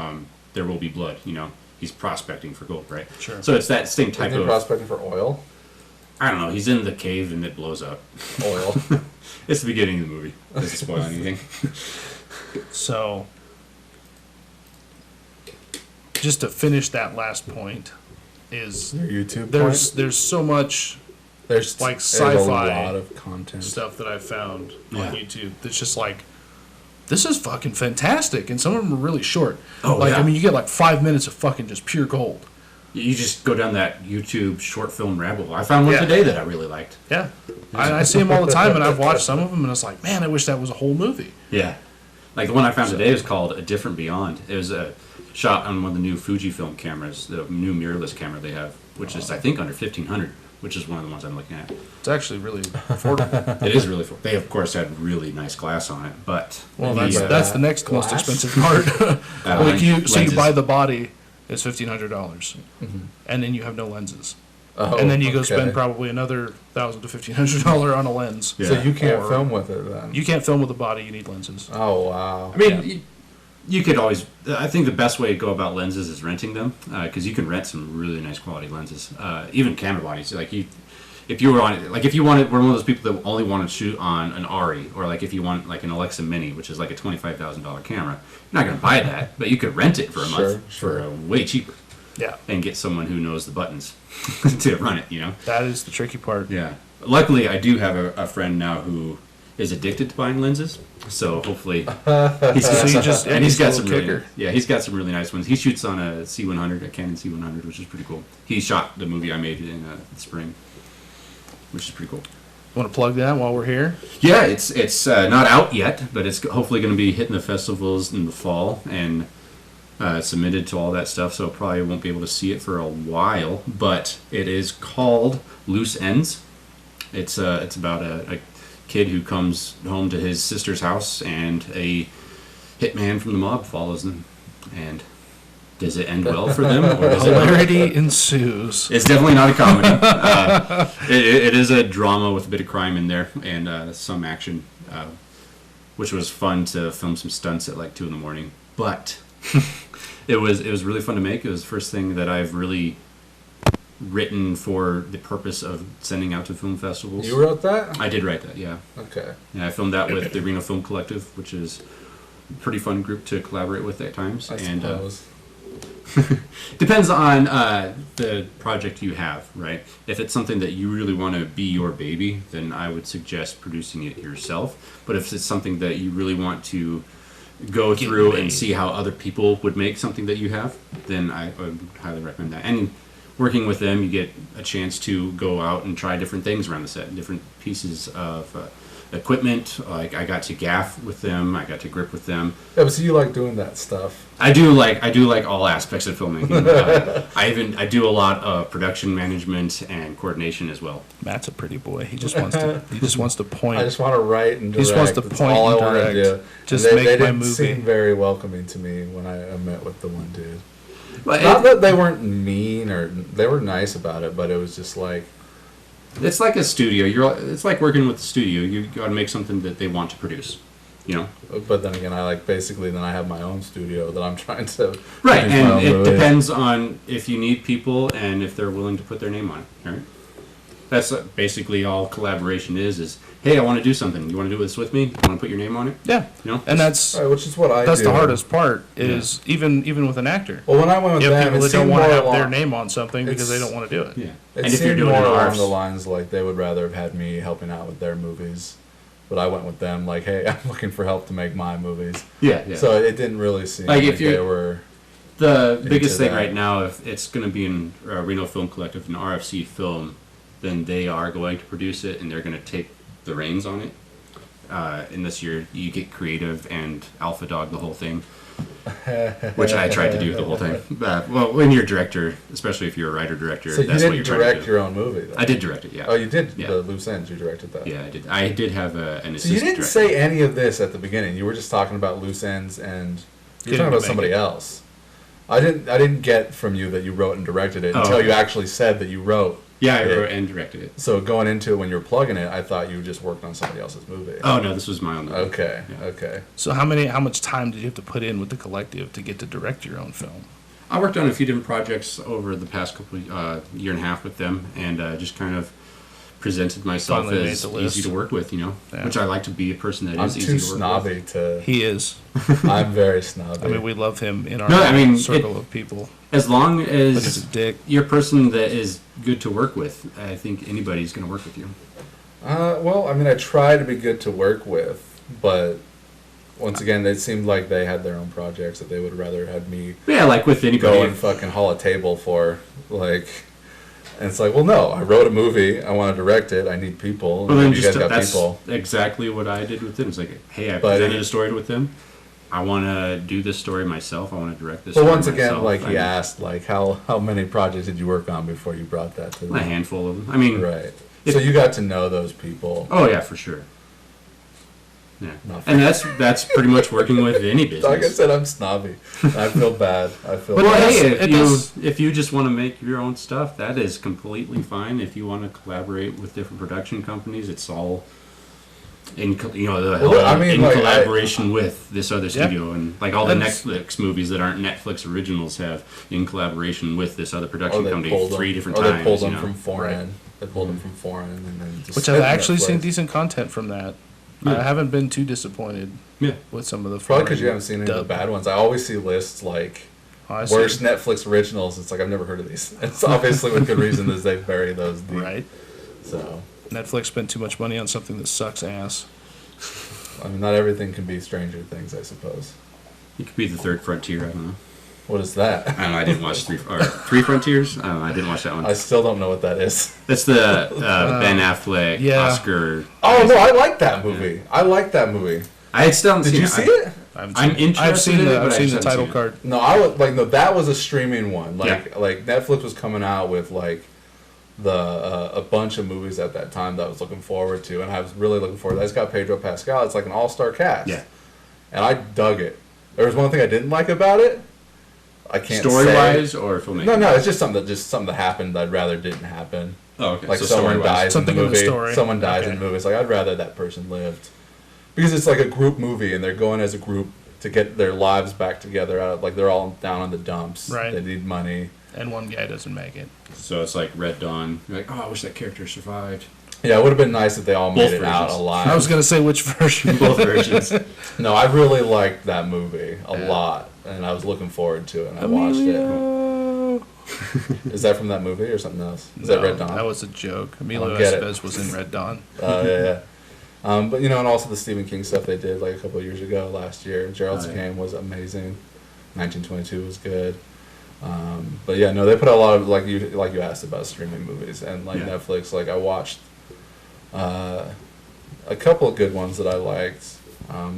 There Will Be Blood. You know, he's prospecting for gold, right? Sure. So it's that same type Isn't he of. prospecting for oil? I don't know. He's in the cave and it blows up. Oil. It's the beginning of the movie. Doesn't spoil anything. So, just to finish that last point, is Your YouTube. there's so much there's like there's sci-fi a lot of content. stuff that I've found Yeah. on YouTube that's just like, this is fucking fantastic, and some of them are really short. Oh, like yeah. I mean, you get like 5 minutes of fucking just pure gold. You just go down that YouTube short film rabbit hole. I found one Yeah. today that I really liked. Yeah, I see them all the time, and I've watched some of them, and it's like, man, I wish that was a whole movie. Yeah. Like the one I found today is called A Different Beyond. It was shot on one of the new Fujifilm cameras, the new mirrorless camera they have, which is, I think, under 1500, which is one of the ones I'm looking at. It's actually really affordable. It is really cool. They, of course, had really nice glass on it, but... Well, the, that's the next most glass? expensive part. like you lenses. buy the body, it's $1,500, and then you have no lenses, Oh, and then you go okay. spend probably another $1,000 to $1,500 on a lens. Yeah. So you can't Or- film with it then. You can't film with a body; you need lenses. Oh wow. I mean, Yeah. you could always... I think the best way to go about lenses is renting them, because you can rent some really nice quality lenses. Even camera bodies. Like, if you were on it, like if you wanted, we're one of those people that only want to shoot on an ARRI, or like if you want like an Alexa Mini, which is like a $25,000 camera, you're not going to buy that, but you could rent it for a month Sure. for way cheaper, Yeah, and get someone who knows the buttons to run it. You know? that is the tricky part. Yeah. Luckily, I do have a friend now who is addicted to buying lenses, so hopefully he's So you just and he's got a some little really, kicker. yeah, he's got some really nice ones. He shoots on a C100, a Canon C100, which is pretty cool. He shot the movie I made in the spring, which is pretty cool. Want to plug that while we're here? Yeah, it's not out yet, but it's hopefully going to be hitting the festivals in the fall and submitted to all that stuff. So probably won't be able to see it for a while. But it is called Loose Ends. It's about a kid who comes home to his sister's house and a hitman from the mob follows them. And does it end well for them, or does it? Hilarity ensues. It's definitely not a comedy. It is a drama with a bit of crime in there and some action, which was fun to film some stunts at like 2 a.m. But it was really fun to make. It was the first thing that I've really written for the purpose of sending out to film festivals. You wrote that? I did write that, yeah. Okay. Yeah, I filmed that with the Reno Film Collective, which is a pretty fun group to collaborate with at times. I and suppose. depends on the project you have, right? If it's something that you really want to be your baby, then I would suggest producing it yourself. But if it's something that you really want to go Get through made. and see how other people would make something that you have, then I would highly recommend that. And working with them, you get a chance to go out and try different things around the set, different pieces of equipment. Like I got to gaff with them, I got to grip with them. Yeah, but so you like doing that stuff. I do like all aspects of filmmaking. I do a lot of production management and coordination as well. Matt's a pretty boy. He just wants to point. I just want to write and direct. He just wants to That's point all and I want to direct. do. Just they make my didn't movie. seem very welcoming to me when I met with the one dude. But Not that they weren't mean or they were nice about it, but it was just like it's like a studio. It's like working with the studio. You got to make something that they want to produce. You know. But then again, then I have my own studio that I'm trying to Right, produce my and own it movies. depends on if you need people and if they're willing to put their name on it. Right. That's basically all collaboration is hey, I want to do something. You want to do this with me? You want to put your name on it? Yeah, You know. and that's Right, which is what I do. the hardest part is even with an actor. Well, when I went with You have them, people it that don't seemed want to more have their along, name on something because they It's- don't want to do it. Yeah. it And if you're seemed doing more it along ours, the lines like they would rather have had me helping out with their movies. But I went with them like, hey, I'm looking for help to make my movies. yeah. So it didn't really seem Like, like if you're- they were. The biggest thing that. right now, if it's going to be in Reno Film Collective, an RFC film, then they are going to produce it and they're going to take the reins on it. And this year, you get creative and alpha dog the whole thing, which I tried to do the whole time. Well, when you're a director, especially if you're a writer director, So you that's what didn't you're trying to direct do. your own movie, though? I did direct it, yeah. Oh, you did? Yeah. The Loose Ends, you directed that? Yeah, I did. I did have an So you assistant didn't director. say any of this at the beginning. You were just talking about Loose Ends and you were Getting talking to about make somebody it. else. I didn't get from you that you wrote and directed it until okay. you actually said that you wrote. Yeah, I it. wrote and directed it. So going into it when you were plugging it, I thought you just worked on somebody else's movie. Oh, no, this was my own movie. Okay, Yeah. okay. So how much time did you have to put in with the collective to get to direct your own film? I worked on a few different projects over the past year and a half with them, and just kind of presented myself Finally made as the list. easy to work with, Yeah. which I like to be a person that I'm is too easy to work snobby with. to. He is. I'm very snobby. I mean, we love him in our No, I mean, circle of people. As long But he's as a dick. you're a person that is good to work with, I think anybody's going to work with you. Well, I mean, I try to be good to work with, but once again, it seemed like they had their own projects that they would rather have me But yeah, like with anybody. go and fucking haul a table for, like. And it's like, well, no, I wrote a movie. I want to direct it. I need people. Well, then you guys got that's people. exactly what I did with them. It's like, hey, I But- presented a story with them. I want to do this story myself. I want to direct this Well, story once again, myself. like he I mean, asked, like how many projects did you work on before you brought that to them? a handful of them. I mean, Right. If- So you got to know those people. oh, yeah, for sure. Yeah. Not And that's pretty much working with any business. Like I said, I'm snobby. I feel bad. I feel But bad. hey, it does- if you just want to make your own stuff, that is completely fine. If you want to collaborate with different production companies, it's all in Well, I mean, in like, collaboration with this other studio, and like all the That's- Netflix movies that aren't Netflix originals have in collaboration with this other Or production they company pulled them, 3 different or times. they pulled them you know? from foreign. Right. They pulled them from foreign, and then just Which I've hit actually seen Netflix. decent content from that. Yeah. I haven't been too disappointed Yeah. with some of the Probably because foreign you haven't seen any of the dub. bad ones. I always see lists like Oh, I see. worst Netflix originals. It's like I've never heard of these. It's obviously with good reason as they bury those deep. Right. So Netflix spent too much money on something that sucks ass. I mean, not everything can be Stranger Things, I suppose. It could be the third frontier. I don't know. What is that? I don't know. I didn't watch Three Frontiers. I don't know. I didn't watch that one. I still don't know what that is. That's the Ben Affleck yeah. Oscar. Oh no, I like that movie. I like that movie. I had still haven't Did seen you it. see it? I'm interested in it, but I've I seen just the haven't title seen it. card. No, I was like no. That was a streaming one. Like Yeah. like Netflix was coming out with like the a bunch of movies at that time that I was looking forward to, and I was really looking forward. It's got Pedro Pascal. It's like an all-star cast. Yeah. And I dug it. There was one thing I didn't like about it. I can't Story-wise say. or filmmaking? No, it's just something that happened that I'd rather didn't happen. Oh, okay. Like So someone story-wise. dies Something in in the the movie. story. Someone dies Okay. in the movie. It's like I'd rather that person lived, because it's like a group movie and they're going as a group to get their lives back together. Out like they're all down in the dumps. Right. They need money. And one guy doesn't make it. So it's like Red Dawn. You're like, oh, I wish that character survived. Yeah, it would have been nice if they all made Both it out versions. alive. I was gonna say which version. Both versions. No, I really liked that movie a Yeah. lot, and I was looking forward to it. And I watched it. Emilio. Is that from that movie or something else? Is that No, Red Dawn? That was a joke. Emilio get it. Estevez was in Red Dawn. Oh yeah. But and also the Stephen King stuff they did like a couple of years ago, last year. Gerald's Oh, yeah. Game was amazing. 1922 was good. But yeah, no, they put out a lot of like you asked about streaming movies and like Yeah. Netflix. Like I watched a couple of good ones that I liked.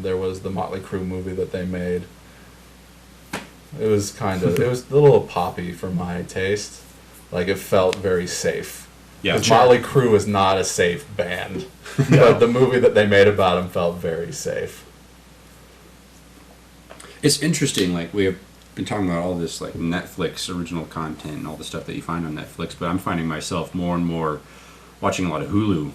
There was the Motley Crue movie that they made. It was it was a little poppy for my taste. Like it felt very safe. Yeah, Because sure. Motley Crue is not a safe band, but the movie that they made about them felt very safe. It's interesting, like we have been talking about all this like Netflix original content and all the stuff that you find on Netflix, but I'm finding myself more and more watching a lot of Hulu,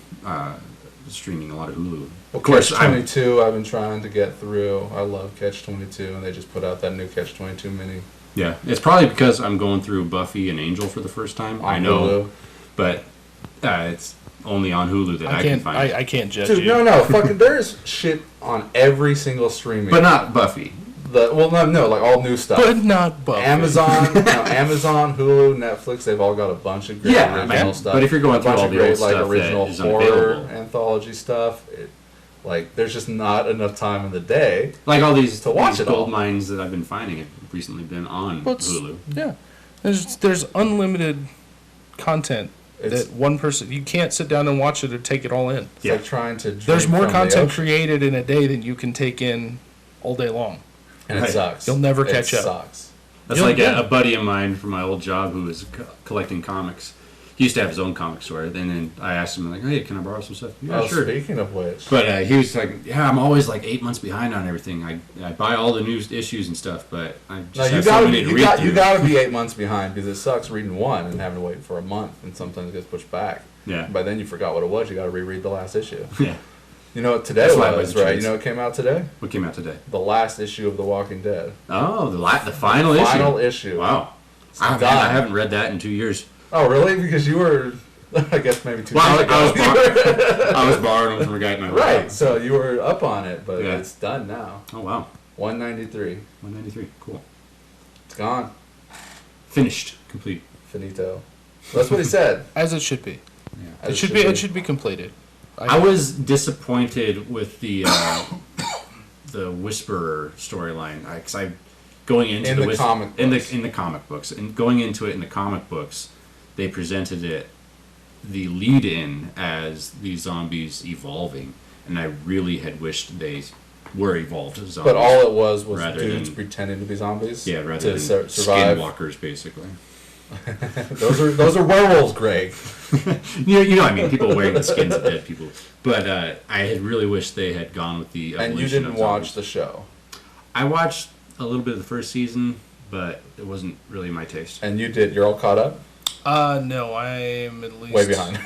streaming a lot of Hulu. Well, Of course, Catch 22, I've been trying to get through. I love Catch 22, and they just put out that new Catch 22 mini. yeah, it's probably because I'm going through Buffy and Angel for the first time. I on know, Hulu. but it's only on Hulu that I can can't. find it. I can't judge Dude, you. no, fucking, there's shit on every single streaming. But not Buffy. No, like all new stuff. But not Buffy. Amazon, Hulu, Netflix, they've all got a bunch of great Yeah, original man. stuff. But if you're going a through bunch all of the great old like stuff original that is horror unavailable. anthology stuff, like there's just not enough time in the day. Like all these, To watch these it all. gold mines that I've been finding have recently been on Well, it's- Hulu. Yeah, there's unlimited content It's, that one person you can't sit down and watch it or take it all in. it's Yeah. like trying to drink There's more from the content ocean, created in a day than you can take in all day long. and it Right. sucks. You'll never catch it up. Sucks. That's Yeah, like yeah. a buddy of mine from my old job who was collecting comics. He used to have his own comic store. Then I asked him, like, hey, can I borrow some stuff? Yeah, sure. Speaking of which, But he was like, yeah, I'm always like 8 months behind on everything. I buy all the new issues and stuff, but I no, just you have so gotta many be to read you through. gotta be 8 months behind because it sucks reading one and having to wait for a month, and sometimes it gets pushed back. Yeah. By then you forgot what it was. You got to reread the last issue. Yeah. You know what today That's why I was, buy the right? trades. You know what came out today? What came out today? The last issue of The Walking Dead. Oh, the final issue. Final issue. Wow. It's Man, done. I haven't read that in 2 years. Oh, really? Because you were, I guess maybe 2 Well, years I ago. was borrowing them from a guy at my Right. work. So you were up on it, but Yeah. it's done now. Oh, wow. 193. 193. Cool. It's gone. Finished. Complete. Finito. That's what he said. As it should be. Yeah. As It should be. It should be completed. I was disappointed with the Whisperer storyline because I going into In the Whisp- comic in books. the comic books and going into it in the comic books, they presented it the lead in as the zombies evolving, and I really had wished they were evolved as zombies. But all it was Rather dudes than- pretending to be zombies. yeah, rather to than survive. skinwalkers, basically. those are werewolves, Greg. You know, I mean, people wearing the skins of dead people. But I had really wished they had gone with the evolution And you didn't of watch zombies. the show. I watched a little bit of the first season, but it wasn't really my taste. And you did. You're all caught up? No, I'm at least Way behind.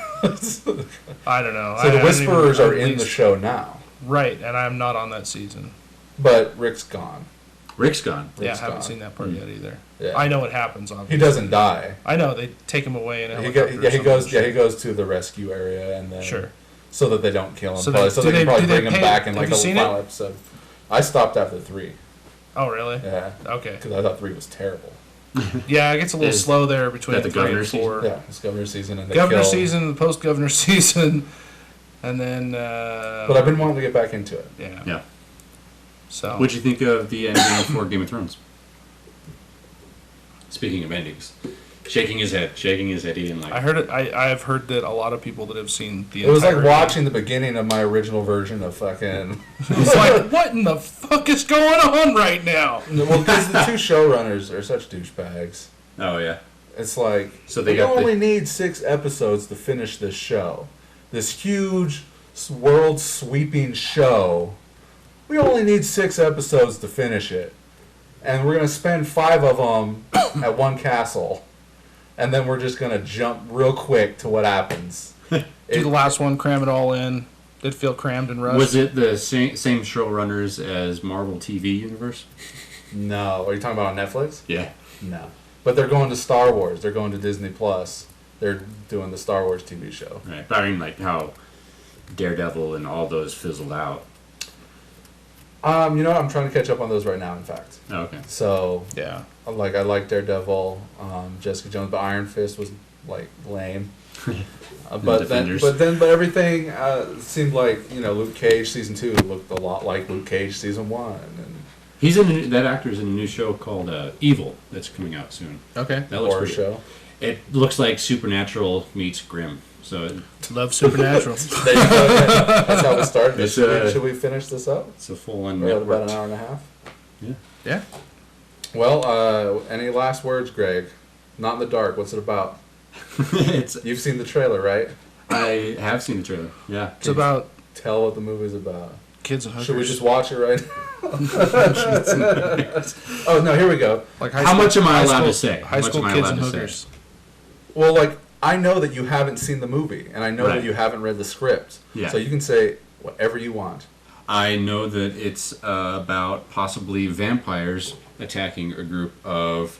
I don't know. So the Whisperers I'm are at in the least- show now. Right, and I'm not on that season. But Rick's gone. Rick's gone. Yeah, I Rick's haven't gone. seen that part yet either. Yeah. I know what happens. Obviously, He doesn't die. I know they take him away in a He helicopter. go, yeah, he or goes. something. Yeah, he goes to the rescue area, and then Sure. so that they don't kill him. So probably, they- so do they can they- probably do they bring him pay- back in have like you a seen final it? episode. I stopped after 3. Oh, really? Yeah, Okay. because I thought 3 was terrible. Yeah, it gets a little Is slow there between that the 3 and governor 4. Yeah, it's governor season and they Governor kill. season, the post-governor season, and then. But I've been wanting to get back into it. Yeah. Yeah. So. What'd you think of the ending for Game of Thrones? Speaking of endings, shaking his head. He didn't like I heard it. I've heard that a lot of people that have seen the. It was like entire watching the beginning of my original version of fucking. It was like, what in the fuck is going on right now? Well, because the 2 showrunners are such douchebags. Oh yeah. It's like, So they we got the- only need 6 episodes to finish this show. This huge, world-sweeping show. We only need 6 episodes to finish it. And we're going to spend 5 of them at one castle. And then we're just going to jump real quick to what happens. Do the last one, cram it all in. Did feel crammed and rushed. Was it the same showrunners as Marvel TV universe? No. Are you talking about on Netflix? Yeah. No. But they're going to Star Wars. They're going to Disney Plus. They're doing the Star Wars TV show. Right. But I mean, like how Daredevil and all those fizzled out. You know what? I'm trying to catch up on those right now, in fact. Oh, okay. So, Yeah. I like Daredevil, Jessica Jones, but Iron Fist was like lame. But Defenders. everything seemed like Luke Cage season 2 looked a lot like Luke Cage season 1, and He's in that actor's in a new show called Evil that's coming out soon. Okay. That looks Horror pretty. show. It looks like Supernatural meets Grimm. So Love Supernatural. There you go. That's how we started. It's, Should we finish this up? it's a full-on We're at about network. an hour and a half. Yeah. Well, any last words, Greg? Not in the dark. What's it about? You've seen the trailer, right? I have seen the trailer. Yeah. It's about Tell what the movie's about. kids and hookers. Should we just watch it right now? Oh, no, here we go. Like How much am I high allowed school- to say? How High much school am I kids allowed and to say? hookers. Well, like, I know that you haven't seen the movie, and I know that Right. you haven't read the script. Yeah. So you can say whatever you want. I know that it's about possibly vampires attacking a group of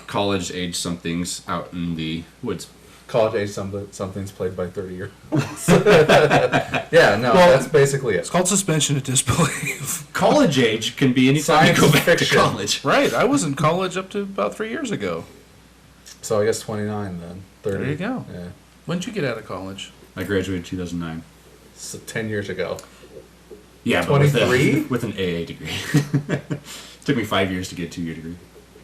college-age somethings out in the woods. College age something's played by 30-year-olds. Yeah, no, that's basically It's it. called suspension of disbelief. College age can be anytime you Science go back fiction. to college. Right. I was in college up to about 3 years ago. So I guess 29 then. 30. There you go. Yeah. When did you get out of college? I graduated in 2009. So 10 years ago. Yeah, but with, 23? with an AA degree. Took me 5 years to get a 2-year degree.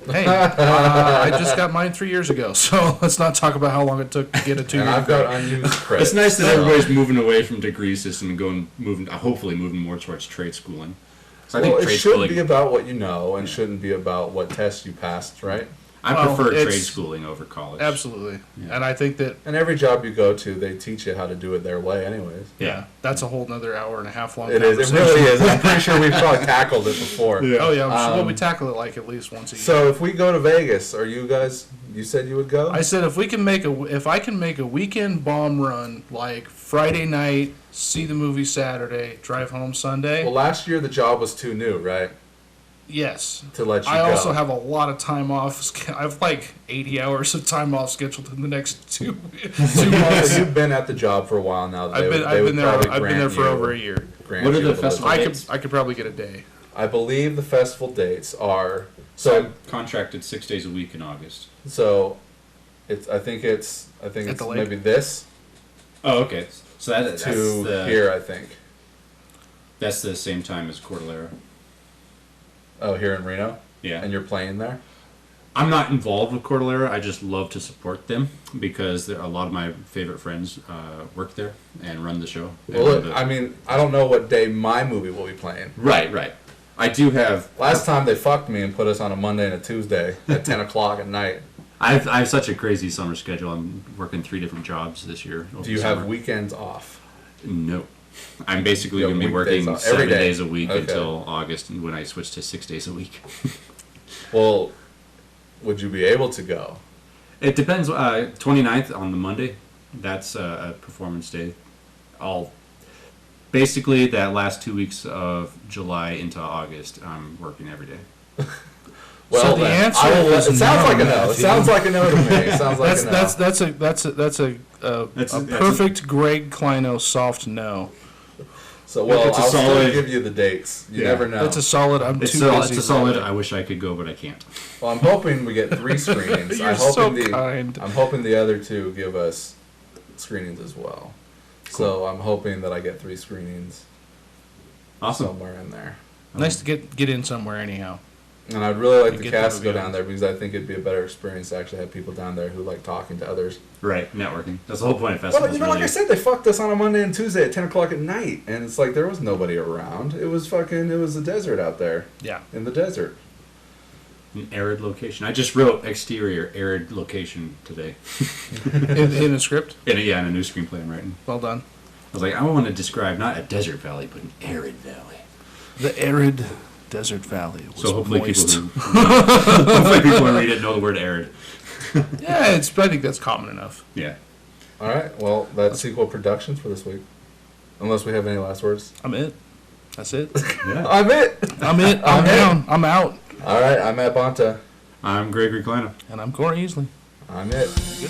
Hey, I just got mine 3 years ago, so let's not talk about how long it took to get a 2-year And I've degree. got unused credits. It's nice that so- everybody's moving away from degree system and hopefully moving more towards trade schooling. So I Well, think it trade should schooling. be about what you know and shouldn't be about what tests you passed, right? I Well, prefer trade it's- schooling over college. Absolutely. Yeah. And I think that, And every job you go to, they teach you how to do it their way anyways. yeah, that's a whole nother hour and a half long It is. It conversation. really is. I'm pretty sure we've probably tackled it before. Yeah. Oh, yeah, I'm sure we tackle it like at least once a year. So if we go to Vegas, are you guys, you said you would go? I said if I can make a weekend bomb run, like Friday night, see the movie Saturday, drive home Sunday, Well, last year the job was too new, right? yes. To let you I go. also have a lot of time off. I have like 80 hours of time off scheduled in the next 2 So months. you've been at the job for a while now. I've been there for over a year. What are the festival dates? I could probably get a day. I believe the festival dates are So so. I'm contracted 6 days a week in August. So, I think it's At the lake? maybe this Oh, okay. So that's to the here. I think. that's the same time as Cordillera. Oh, here in Reno, Yeah. and you're playing there. I'm not involved with Cordillera. I just love to support them because a lot of my favorite friends work there and run the show. Well, look, I mean, I don't know what day my movie will be playing. Right. I do have. Last time they fucked me and put us on a Monday and a Tuesday at 10 o'clock at night. I have such a crazy summer schedule. I'm working 3 different jobs this year. over Do you the have summer. weekends off? No. I'm basically You have going to be weekdays working off every 7 day? days a week Okay. until August, when I switch to 6 days a week. Well, would you be able to go? It depends. 29th on the Monday, that's a performance day. Basically that last 2 weeks of July into August, I'm working every day. Well, So the then, answer I will, is it sounds no, like a no. It Matthew. sounds like a no to me. It sounds like a no. That's a That's- perfect Greg Klino soft no. So, well, It's a I'll solid- still give you the dates. You Yeah. never know. That's a solid. I'm It's too busy. a solid. I wish I could go, but I can't. Well, I'm hoping we get 3 screenings. You're I'm so hoping kind. I'm hoping the other 2 give us screenings as well. So I'm hoping that I get 3 screenings Awesome. somewhere in there. Nice to get in somewhere anyhow. And I'd really like And the get the cast to go movie down on. there because I think it'd be a better experience to actually have people down there who like talking to others. Right, networking. That's the whole point of festivals. Well, you know, like really. I said, they fucked us on a Monday and Tuesday at 10 o'clock at night, and it's like there was nobody around. It was a desert out there Yeah. in the desert. An arid location. I just wrote exterior arid location today. In a script. In a new screenplay I'm writing. Well done. I was like, I want to describe not a desert valley, but an arid valley. The arid desert valley was So hopefully moist. hopefully people who read it know the word arid. Yeah, I think that's common enough. Yeah. All right, well, that's Sequel Productions for this week. Unless we have any last words. I'm it. That's it. Yeah. I'm it. I'm it. I'm down. I'm out. All right, I'm at Bonta. I'm Gregory Klino. And I'm Cory Easley. I'm it. Good.